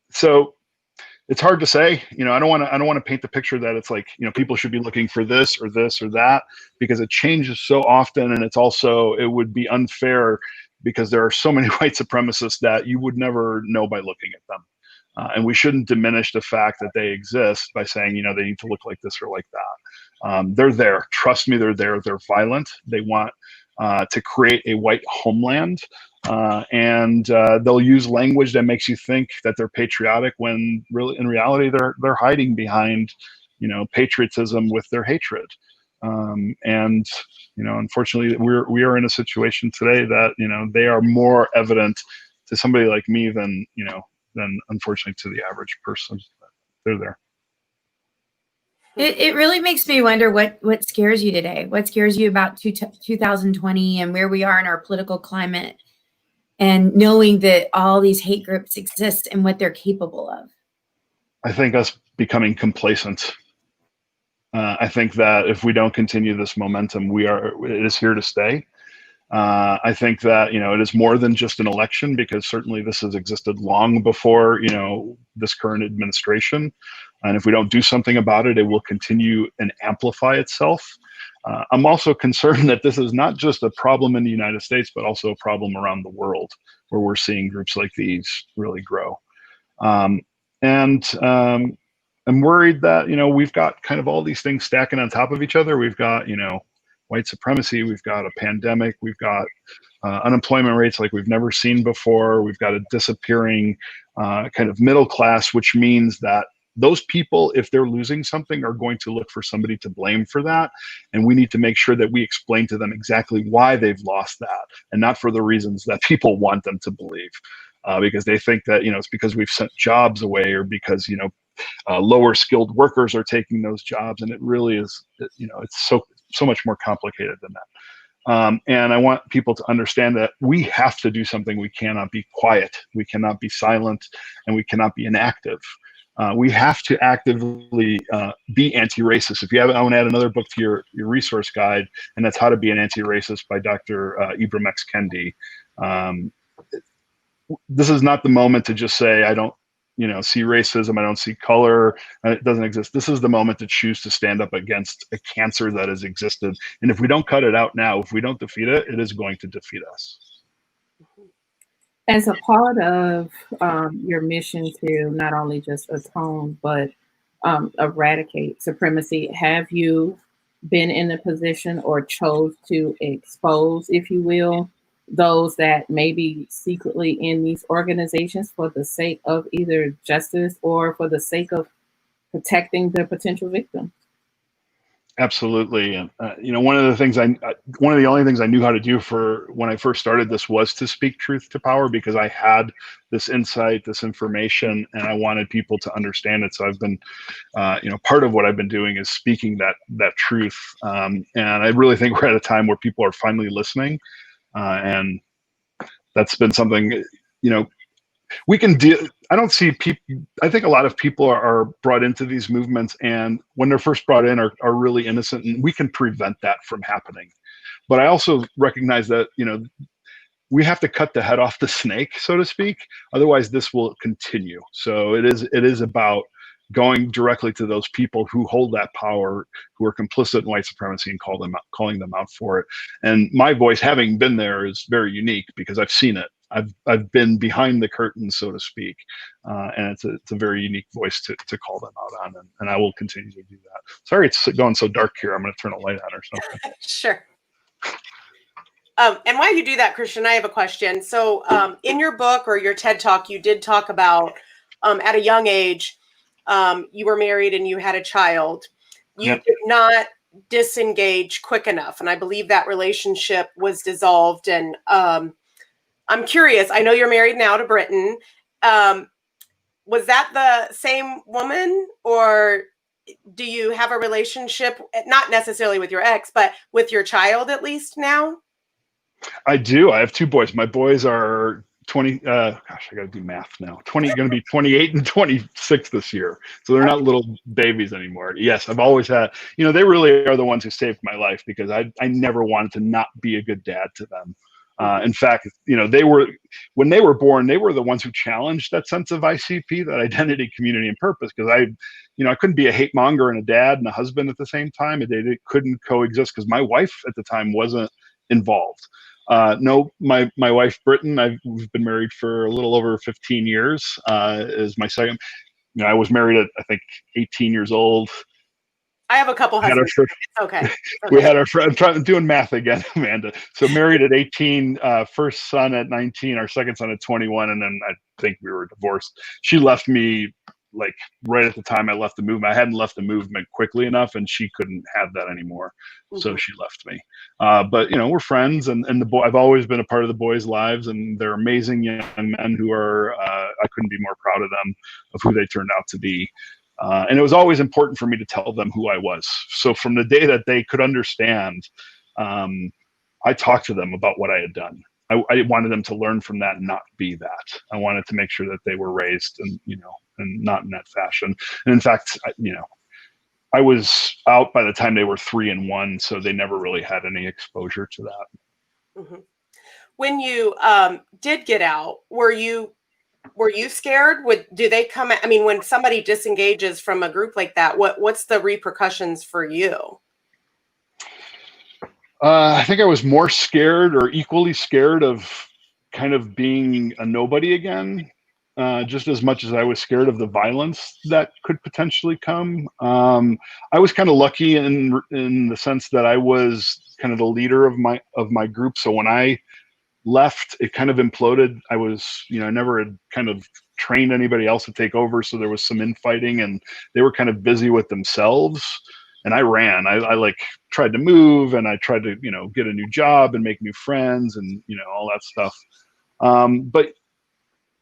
So it's hard to say. I don't want to paint the picture that it's like people should be looking for this or that, because it changes so often, and it would be unfair because there are so many white supremacists that you would never know by looking at them, and we shouldn't diminish the fact that they exist by saying they need to look like this or like that. They're there. Trust me, they're there. They're violent. They want to create a white homeland. And they'll use language that makes you think that they're patriotic when really in reality they're hiding behind patriotism with their hatred. And unfortunately we are in a situation today that they are more evident to somebody like me than unfortunately to the average person. They're there. It really makes me wonder what scares you today. What scares you about 2020 and where we are in our political climate, and knowing that all these hate groups exist and what they're capable of? I think us becoming complacent. I think that if we don't continue this momentum, it is here to stay. I think that it is more than just an election, because certainly this has existed long before this current administration, and if we don't do something about it, it will continue and amplify itself. I'm also concerned that this is not just a problem in the United States, but also a problem around the world, where we're seeing groups like these really grow. And I'm worried that we've got kind of all these things stacking on top of each other. We've got white supremacy, we've got a pandemic, we've got unemployment rates like we've never seen before, we've got a disappearing kind of middle class, which means that those people, if they're losing something, are going to look for somebody to blame for that. And we need to make sure that we explain to them exactly why they've lost that, and not for the reasons that people want them to believe, because they think that it's because we've sent jobs away, or because lower skilled workers are taking those jobs. And it really is, it's so much more complicated than that. And I want people to understand that we have to do something. We cannot be quiet, we cannot be silent, and we cannot be inactive. We have to actively be anti-racist. If you haven't, I want to add another book to your resource guide, and that's How to Be an Anti-Racist by Dr. Ibram X. Kendi. This is not the moment to just say, I don't see racism, I don't see color, it doesn't exist. This is the moment to choose to stand up against a cancer that has existed. And if we don't cut it out now, if we don't defeat it, it is going to defeat us. As a part of your mission to not only just atone, but eradicate supremacy, have you been in a position or chose to expose, if you will, those that may be secretly in these organizations for the sake of either justice or for the sake of protecting the potential victim? Absolutely. And one of the only things I knew how to do for when I first started this was to speak truth to power, because I had this insight, this information, and I wanted people to understand it. So I've been, part of what I've been doing is speaking that truth. And I really think we're at a time where people are finally listening. And that's been something, we can deal. I don't see people. I think a lot of people are brought into these movements, and when they're first brought in, are really innocent, and we can prevent that from happening. But I also recognize that we have to cut the head off the snake, so to speak. Otherwise, this will continue. So it is about going directly to those people who hold that power, who are complicit in white supremacy, and calling them out for it. And my voice, having been there, is very unique because I've seen it. I've been behind the curtain, so to speak, and it's a very unique voice to call them out on, and I will continue to do that. Sorry, it's going so dark here. I'm going to turn a light on or something. Sure. And while you do that, Christian, I have a question. So in your book or your TED Talk, you did talk about at a young age, you were married and you had a child. You Yep. did not disengage quick enough. And I believe that relationship was dissolved. And I'm curious, I know you're married now to Britton. Was that the same woman, or do you have a relationship, not necessarily with your ex, but with your child at least now? I do. I have two boys. My boys are 20. Gosh, I got to do math now. Going to be 28 and 26 this year. So they're not little babies anymore. Yes, I've always had. They really are the ones who saved my life because I never wanted to not be a good dad to them. In fact, they were, when they were born, they were the ones who challenged that sense of ICP, that identity, community, and purpose. Because I couldn't be a hate monger and a dad and a husband at the same time. They couldn't coexist because my wife at the time wasn't involved. No, my wife, Britton, we've been married for a little over 15 years, is my second. I was married at, I think, 18 years old. I have a couple husbands. Okay. We had our first, I'm doing math again, Amanda. So married at 18, first son at 19, our second son at 21, and then I think we were divorced. She left me like right at the time I left the movement. I hadn't left the movement quickly enough, and she couldn't have that anymore. So she left me. But we're friends, and I've always been a part of the boys' lives, and they're amazing young men who are. I couldn't be more proud of them, of who they turned out to be. And it was always important for me to tell them who I was. So from the day that they could understand, I talked to them about what I had done. I wanted them to learn from that and not be that. I wanted to make sure that they were raised and not in that fashion. And in fact, I was out by the time they were 3 and 1, so they never really had any exposure to that. Mm-hmm. When you did get out, were you scared? Do they come? When somebody disengages from a group like that, what's the repercussions for you? I think I was more scared, or equally scared, of kind of being a nobody again, just as much as I was scared of the violence that could potentially come. I was kind of lucky in the sense that I was kind of the leader of my group. So when I left, it kind of imploded. I was, I never had kind of trained anybody else to take over. So there was some infighting, and they were kind of busy with themselves. And I ran. I tried to move, and I tried to, get a new job and make new friends and, all that stuff. But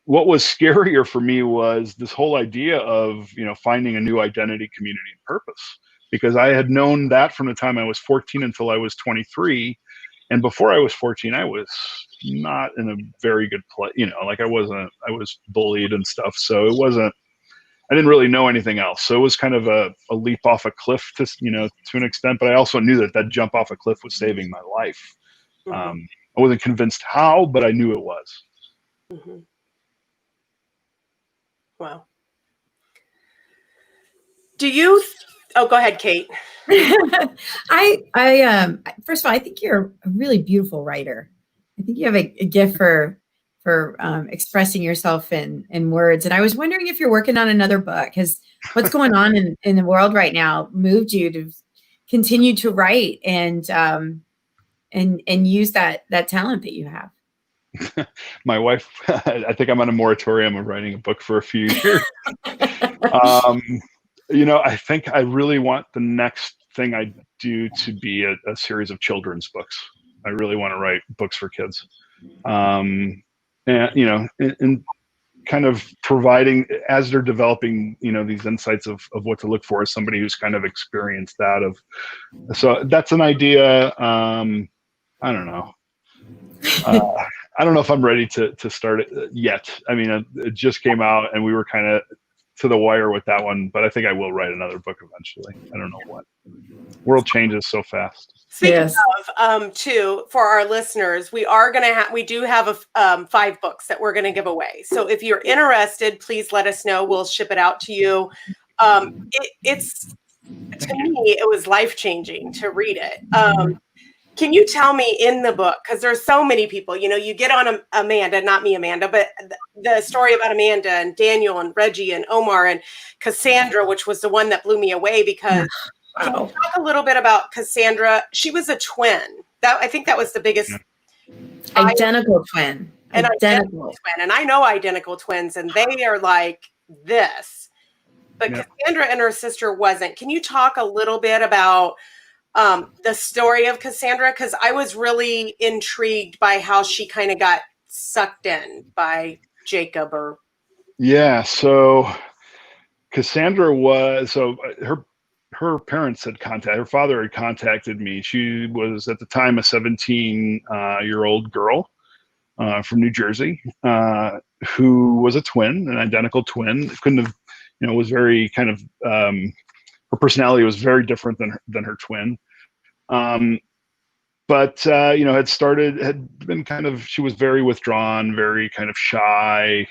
what was scarier for me was this whole idea of, finding a new identity, community, and purpose, because I had known that from the time I was 14 until I was 23. And before I was 14, I was not in a very good place. I was bullied and stuff. So I didn't really know anything else. So it was kind of a leap off a cliff to an extent, but I also knew that jump off a cliff was saving my life. I wasn't convinced how, but I knew it was. Mm-hmm. Wow. Oh, go ahead, Kate. I first of all, I think you're a really beautiful writer. I think you have a gift for expressing yourself in words. And I was wondering if you're working on another book. Has what's going on in the world right now moved you to continue to write and use that talent that you have? My wife, I think I'm on a moratorium of writing a book for a few years. I think I really want the next thing I do to be a series of children's books. I really want to write books for kids. And kind of providing, as they're developing, these insights of what to look for, as somebody who's kind of experienced that. So that's an idea. I don't know. I don't know if I'm ready to start it yet. It just came out, and we were kind of to the wire with that one, but I think I will write another book eventually. I don't know what. World changes so fast. Speaking of, too, for our listeners, we do have 5 books that we're going to give away. So if you're interested, please let us know. We'll ship it out to you. It's to me, it was life-changing to read it. Can you tell me in the book, because there's so many people, you get on Amanda, not me, Amanda, but the story about Amanda and Daniel and Reggie and Omar and Cassandra, which was the one that blew me away because can you talk a little bit about Cassandra? She was a twin. I think that was the biggest. Identical twin. An identical twin. And I know identical twins, and they are like this. But Cassandra and her sister wasn't. Can you talk a little bit about the story of Cassandra? Because I was really intrigued by how she kind of got sucked in by Jacob. Yeah, so Cassandra was, her parents had her father had contacted me. She was at the time a 17-year-old girl from New Jersey who was a twin, an identical twin. Couldn't have, was very kind of, her personality was very different than her twin. But had been kind of, she was very withdrawn, very kind of shy,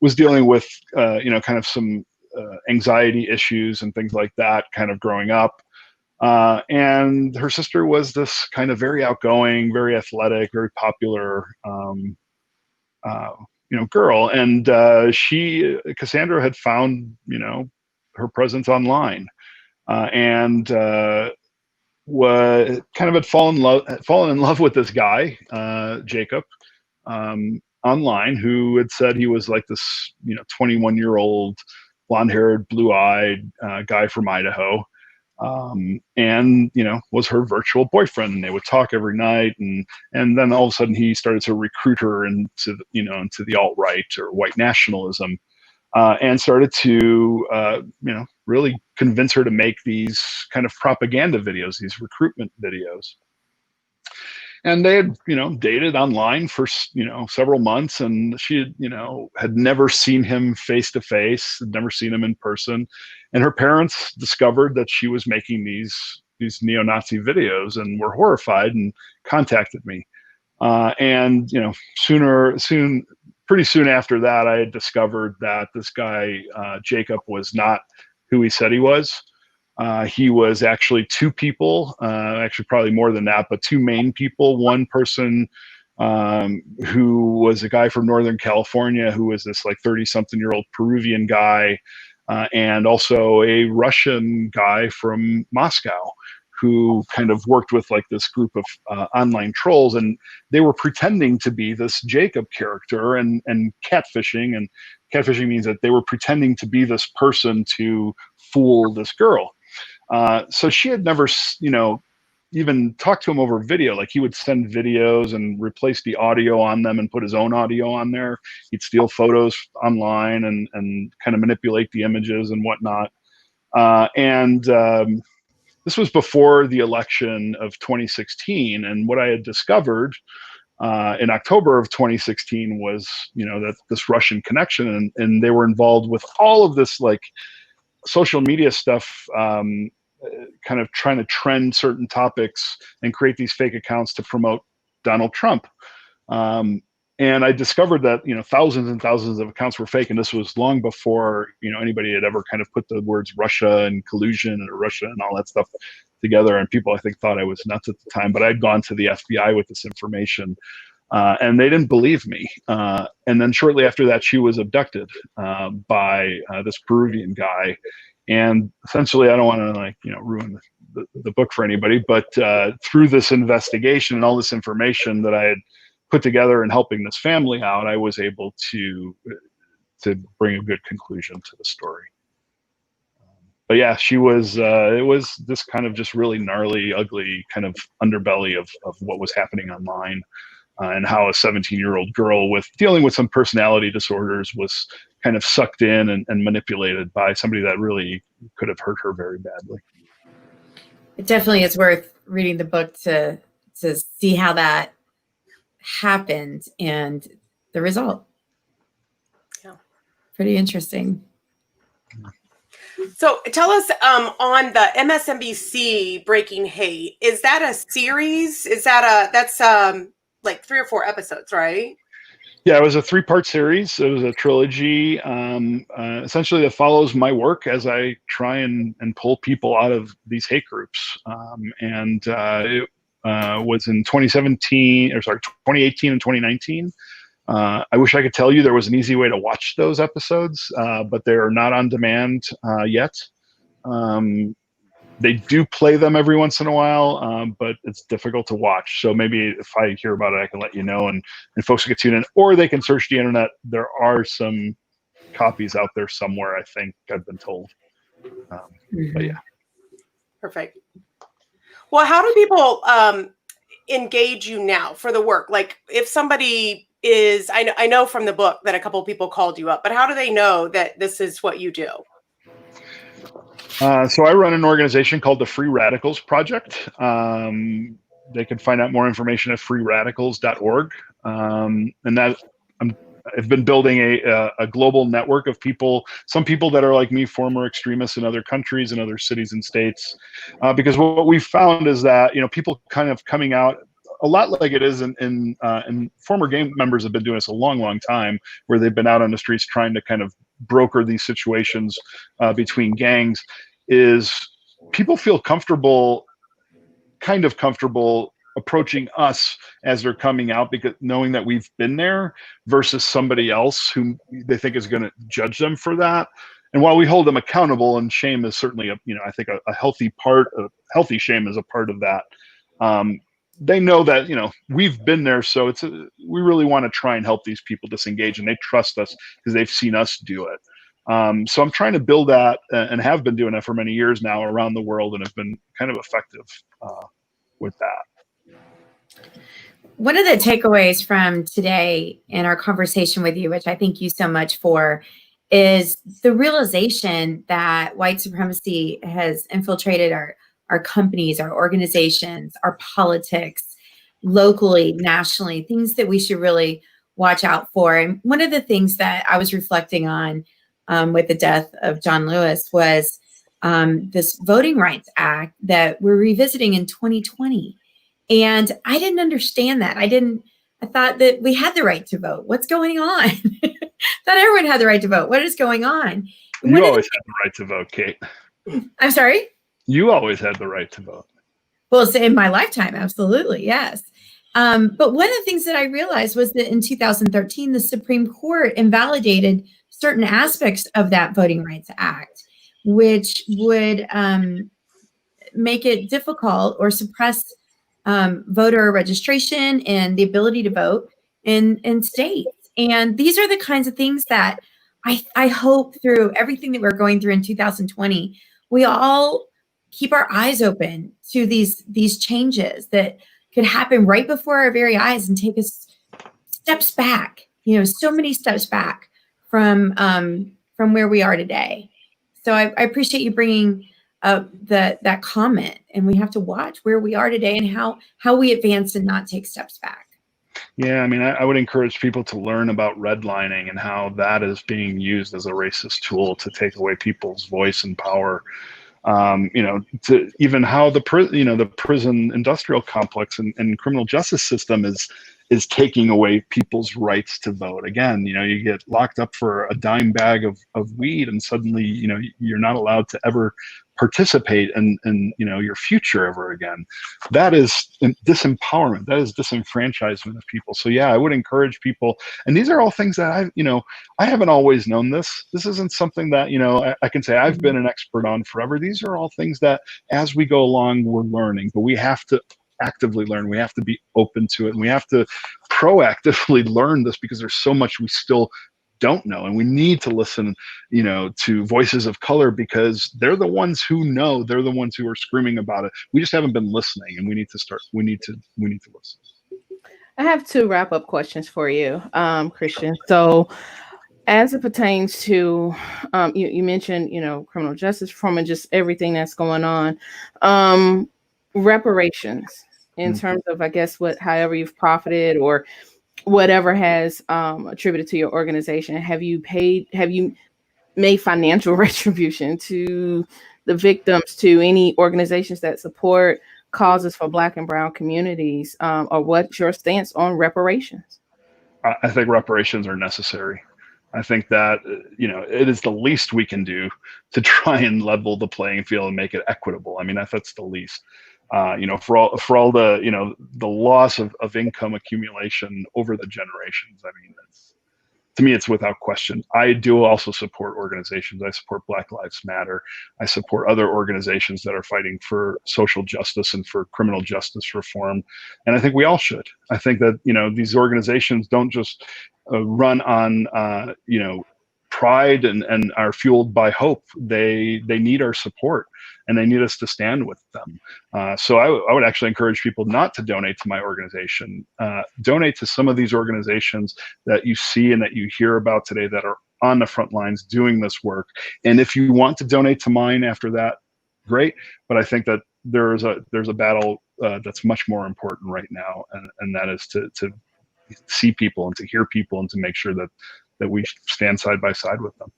was dealing with, kind of some anxiety issues and things like that kind of growing up. And her sister was this kind of very outgoing, very athletic, very popular, girl. And Cassandra had found, her presence online, and was kind of had fallen in love with this guy, Jacob, online, who had said he was like this, 21-year-old, blonde-haired, blue-eyed guy from Idaho, and was her virtual boyfriend. And they would talk every night, and then all of a sudden he started to recruit her into the alt-right or white nationalism, and started to really convince her to make these kind of propaganda videos, these recruitment videos. And they had, dated online for, several months, and she had never seen him face to face, had never seen him in person. And her parents discovered that she was making these neo-Nazi videos and were horrified and contacted me. And, pretty soon after that, I had discovered that this guy, Jacob, was not who he said he was. He was actually 2 people, actually probably more than that, but 2 main people. One person who was a guy from Northern California, who was this like 30-something-year-old Peruvian guy, and also a Russian guy from Moscow, who kind of worked with like this group of online trolls, and they were pretending to be this Jacob character and catfishing. And catfishing means that they were pretending to be this person to fool this girl. So she had never, even talked to him over video. Like, he would send videos and replace the audio on them and put his own audio on there. He'd steal photos online and kind of manipulate the images and whatnot. This was before the election of 2016. And what I had discovered in October of 2016 was, that this Russian connection, and they were involved with all of this, like, social media stuff, kind of trying to trend certain topics and create these fake accounts to promote Donald Trump. And I discovered that, thousands and thousands of accounts were fake. And this was long before, anybody had ever kind of put the words Russia and collusion and Russia and all that stuff together. And people, I think, thought I was nuts at the time. But I'd gone to the FBI with this information, and they didn't believe me. And then shortly after that, she was abducted by this Peruvian guy. And essentially, I don't want to ruin the book for anybody, but through this investigation and all this information that I had put together and helping this family out, I was able to bring a good conclusion to the story. But yeah, she was, it was this kind of just really gnarly, ugly kind of underbelly of what was happening online, and how a 17-year-old girl dealing with some personality disorders was kind of sucked in and manipulated by somebody that really could have hurt her very badly. It definitely is worth reading the book to see how that happened and the result. Yeah. Pretty interesting. So tell us on the MSNBC Breaking Hate, is that a series? Is that that's like 3 or 4 episodes, right? Yeah, it was a 3-part series. It was a trilogy, essentially that follows my work as I try and pull people out of these hate groups. It was in 2018 and 2019. I wish I could tell you there was an easy way to watch those episodes, but they're not on demand yet. They do play them every once in a while, but it's difficult to watch. So maybe if I hear about it, I can let you know, and folks can tune in, or they can search the internet. There are some copies out there somewhere, I think I've been told. But yeah. Perfect. Well, how do people engage you now for the work? Like if somebody is, I know from the book that a couple of people called you up, but how do they know that this is what you do? So I run an organization called the Free Radicals Project. They can find out more information at freeradicals.org. And that I've been building a global network of people, some people that are like me, former extremists in other countries and other cities and states. Because what we've found is that, people kind of coming out a lot like it is in former gang members have been doing this a long, long time, where they've been out on the streets trying to kind of broker these situations between gangs, is people feel comfortable approaching us as they're coming out, because knowing that we've been there versus somebody else who they think is going to judge them for that. And while we hold them accountable, and shame is certainly I think a healthy part of healthy shame is a part of that. They know that, we've been there. So we really want to try and help these people disengage, and they trust us because they've seen us do it. So I'm trying to build that, and have been doing that for many years now around the world, and have been kind of effective with that. One of the takeaways from today in our conversation with you, which I thank you so much for, is the realization that white supremacy has infiltrated our companies, our organizations, our politics, locally, nationally, things that we should really watch out for. And one of the things that I was reflecting on with the death of John Lewis was this Voting Rights Act that we're revisiting in 2020. And I didn't understand that. I thought that we had the right to vote. What's going on? Thought everyone had the right to vote. What is going on? You always had the right to vote, Kate. I'm sorry? You always had the right to vote. Well, it's in my lifetime, absolutely, yes. But one of the things that I realized was that in 2013, the Supreme Court invalidated certain aspects of that Voting Rights Act, which would make it difficult or suppress voter registration and the ability to vote in states. And these are the kinds of things that I hope through everything that we're going through in 2020, we all keep our eyes open to these changes that could happen right before our very eyes and take us steps back, so many steps back from where we are today. So I appreciate you bringing up that comment, and we have to watch where we are today and how we advance and not take steps back. Yeah, I mean, I would encourage people to learn about redlining and how that is being used as a racist tool to take away people's voice and power. To even how the prison industrial complex and criminal justice system is taking away people's rights to vote. Again, you get locked up for a dime bag of weed, and suddenly, you're not allowed to ever participate in your future ever again. That is disempowerment. That is disenfranchisement of people. So yeah, I would encourage people. And these are all things that I haven't always known this. This isn't something that, I can say I've been an expert on forever. These are all things that as we go along, we're learning, but we have to actively learn. We have to be open to it. And we have to proactively learn this, because there's so much we still don't know, and we need to listen to voices of color, because they're the ones who know. They're the ones who are screaming about it. We just haven't been listening, and we need to listen. I have 2 wrap-up questions for you, Christian. So as it pertains to you mentioned criminal justice reform and just everything that's going on, reparations in terms of, I guess, however you've profited or whatever has attributed to your organization. Have you made financial retribution to the victims, to any organizations that support causes for Black and brown communities? Or what's your stance on reparations? I think reparations are necessary. I think that, it is the least we can do to try and level the playing field and make it equitable. I mean, that's the least. For all the, the loss of income accumulation over the generations. I mean, to me, it's without question. I do also support organizations. I support Black Lives Matter. I support other organizations that are fighting for social justice and for criminal justice reform. And I think we all should. I think that, these organizations don't just run on, pride and are fueled by hope. They need our support, and they need us to stand with them. So I would actually encourage people not to donate to my organization. Donate to some of these organizations that you see and that you hear about today that are on the front lines doing this work. And if you want to donate to mine after that, great. But I think that there's a battle that's much more important right now, and that is to see people and to hear people and to make sure that we stand side by side with them.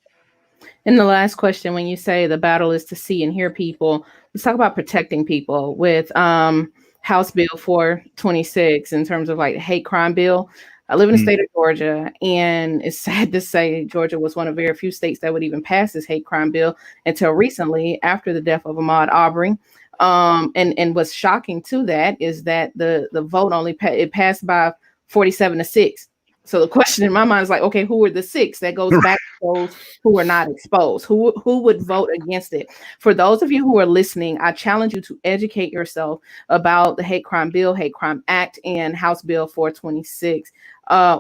And the last question, when you say the battle is to see and hear people, let's talk about protecting people with House Bill 426 in terms of like hate crime bill. I live in the state of Georgia, and it's sad to say Georgia was one of very few states that would even pass this hate crime bill until recently, after the death of Ahmaud Arbery. And what's shocking to that is that the vote it passed by 47-6. So the question in my mind is like, okay, who are the 6? That goes back to those who are not exposed. Who would vote against it? For those of you who are listening, I challenge you to educate yourself about the hate crime bill, hate crime act, and House Bill 426.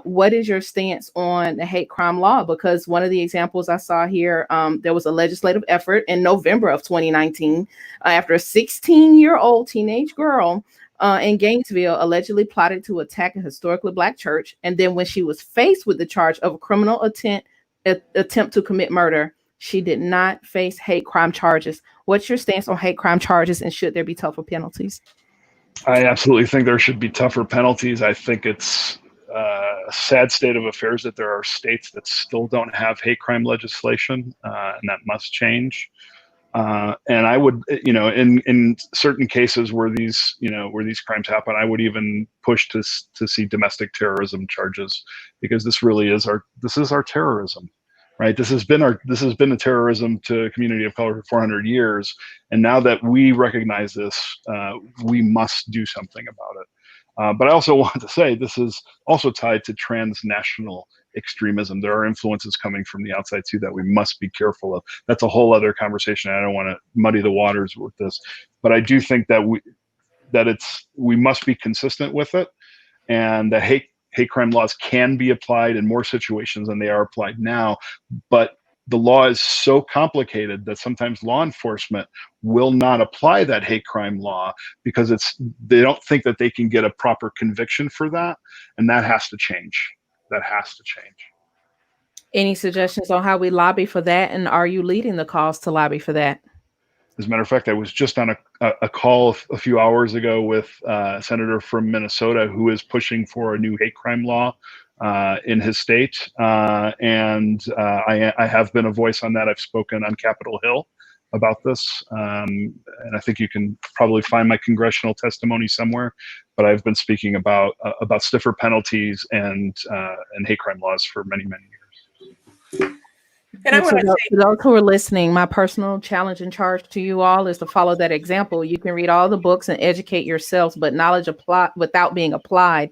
What is your stance on the hate crime law? Because one of the examples I saw here, there was a legislative effort in November of 2019 after a 16-year-old teenage girl in Gainesville allegedly plotted to attack a historically Black church. And then when she was faced with the charge of a criminal attempt to commit murder, she did not face hate crime charges. What's your stance on hate crime charges, and should there be tougher penalties? I absolutely think there should be tougher penalties. I think it's a sad state of affairs that there are states that still don't have hate crime legislation, and that must change. And I would, in certain cases where these crimes happen, I would even push to see domestic terrorism charges, because this really is our terrorism, right? This has been a terrorism to a community of color for 400 years, and now that we recognize this, we must do something about it. But I also want to say this is also tied to transnational extremism. There are influences coming from the outside too that we must be careful of. That's a whole other conversation. I don't want to muddy the waters with this, but I do think that we must be consistent with it, and the hate crime laws can be applied in more situations than they are applied now. But the law is so complicated that sometimes law enforcement will not apply that hate crime law because they don't think that they can get a proper conviction for that, and that has to change. That has to change. Any suggestions on how we lobby for that, and are you leading the cause to lobby for that? As a matter of fact, I was just on a call a few hours ago with a senator from Minnesota who is pushing for a new hate crime law in his state, and I have been a voice on that. I've spoken on Capitol Hill about this, and I think you can probably find my congressional testimony somewhere. But I've been speaking about stiffer penalties and hate crime laws for many, many years. And I want to say, for those who are listening, my personal challenge and charge to you all is to follow that example. You can read all the books and educate yourselves, but knowledge without being applied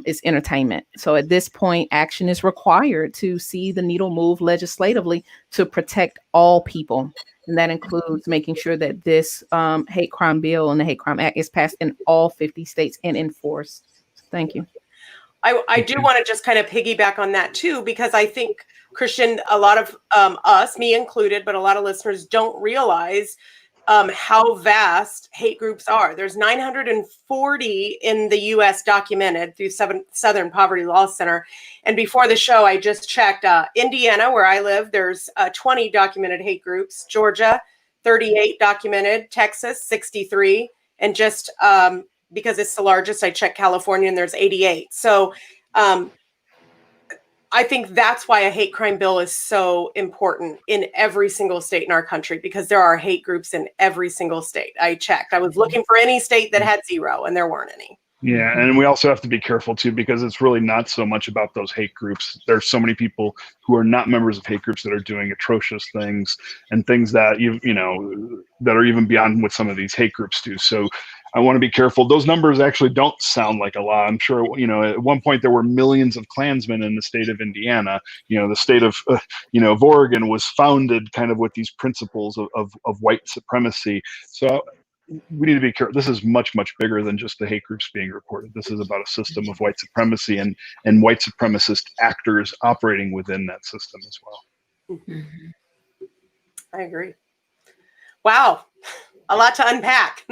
is entertainment. So at this point, action is required to see the needle move legislatively to protect all people. And that includes making sure that this hate crime bill and the hate crime act is passed in all 50 states and enforced. Thank you. I do want to just kind of piggyback on that too, because I think, Christian, a lot of us, me included, but a lot of listeners don't realize how vast hate groups are. There's 940 in the U.S. documented through Southern Poverty Law Center. And before the show, I just checked Indiana, where I live, there's 20 documented hate groups. Georgia, 38 documented. Texas, 63. And just because it's the largest, I checked California, and there's 88. So I think that's why a hate crime bill is so important in every single state in our country, because there are hate groups in every single state. I checked. I was looking for any state that had 0, and there weren't any. Yeah, and we also have to be careful too, because it's really not so much about those hate groups. There's so many people who are not members of hate groups that are doing atrocious things and things that you know that are even beyond what some of these hate groups do. So I want to be careful. Those numbers actually don't sound like a lot. I'm sure, you know, at one point there were millions of Klansmen in the state of Indiana. You know, the state of of Oregon was founded kind of with these principles of white supremacy. So we need to be careful. This is much, much bigger than just the hate groups being reported. This is about a system of white supremacy and white supremacist actors operating within that system as well. I agree. Wow. A lot to unpack.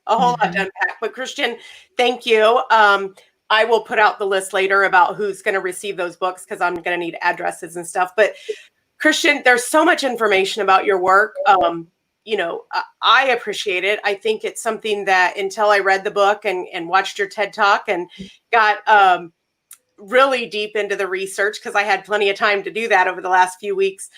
A whole lot to unpack. But Christian, thank you. I will put out the list later about who's going to receive those books, because I'm going to need addresses and stuff. But Christian, there's so much information about your work. I appreciate it. I think it's something that, until I read the book and watched your TED Talk and got really deep into the research, because I had plenty of time to do that over the last few weeks,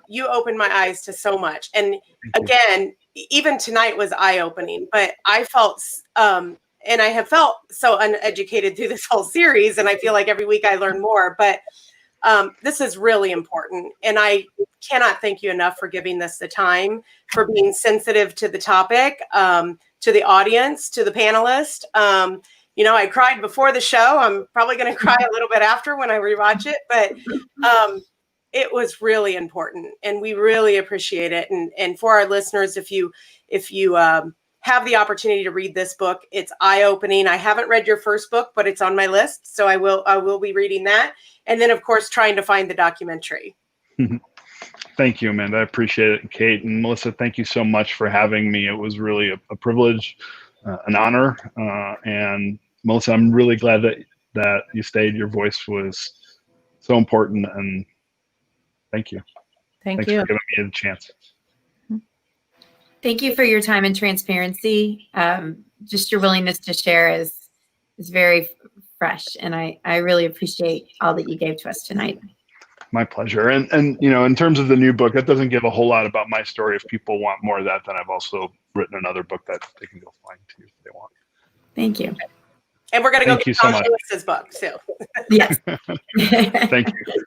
you opened my eyes to so much. And again, even tonight was eye-opening, but I felt, and I have felt so uneducated through this whole series, and I feel like every week I learn more, but this is really important. And I cannot thank you enough for giving this the time, for being sensitive to the topic, to the audience, to the panelists. I cried before the show. I'm probably going to cry a little bit after when I rewatch it, but it was really important, and we really appreciate it. And for our listeners, if you have the opportunity to read this book, it's eye-opening. I haven't read your first book, but it's on my list, so I will be reading that. And then, of course, trying to find the documentary. Thank you, Amanda. I appreciate it. Kate and Melissa, thank you so much for having me. It was really a privilege, an honor. And Melissa, I'm really glad that you stayed. Your voice was so important, and thank you. Thanks for giving me a chance. Thank you for your time and transparency. Just your willingness to share is very fresh, and I really appreciate all that you gave to us tonight. My pleasure. And in terms of the new book, that doesn't give a whole lot about my story. If people want more of that, then I've also written another book that they can go find too if they want. Thank you. And we're going to go get Tom Lewis's book too. Yes. Thank you.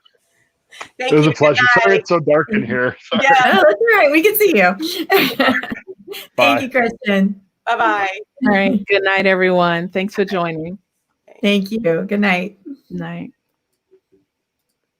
It was a pleasure. Sorry it's so dark in here. Sorry. Yeah, that's all right. We can see you. Thank you, Christian. Bye-bye. All right. Good night, everyone. Thanks for joining. Thank you. Good night. Night.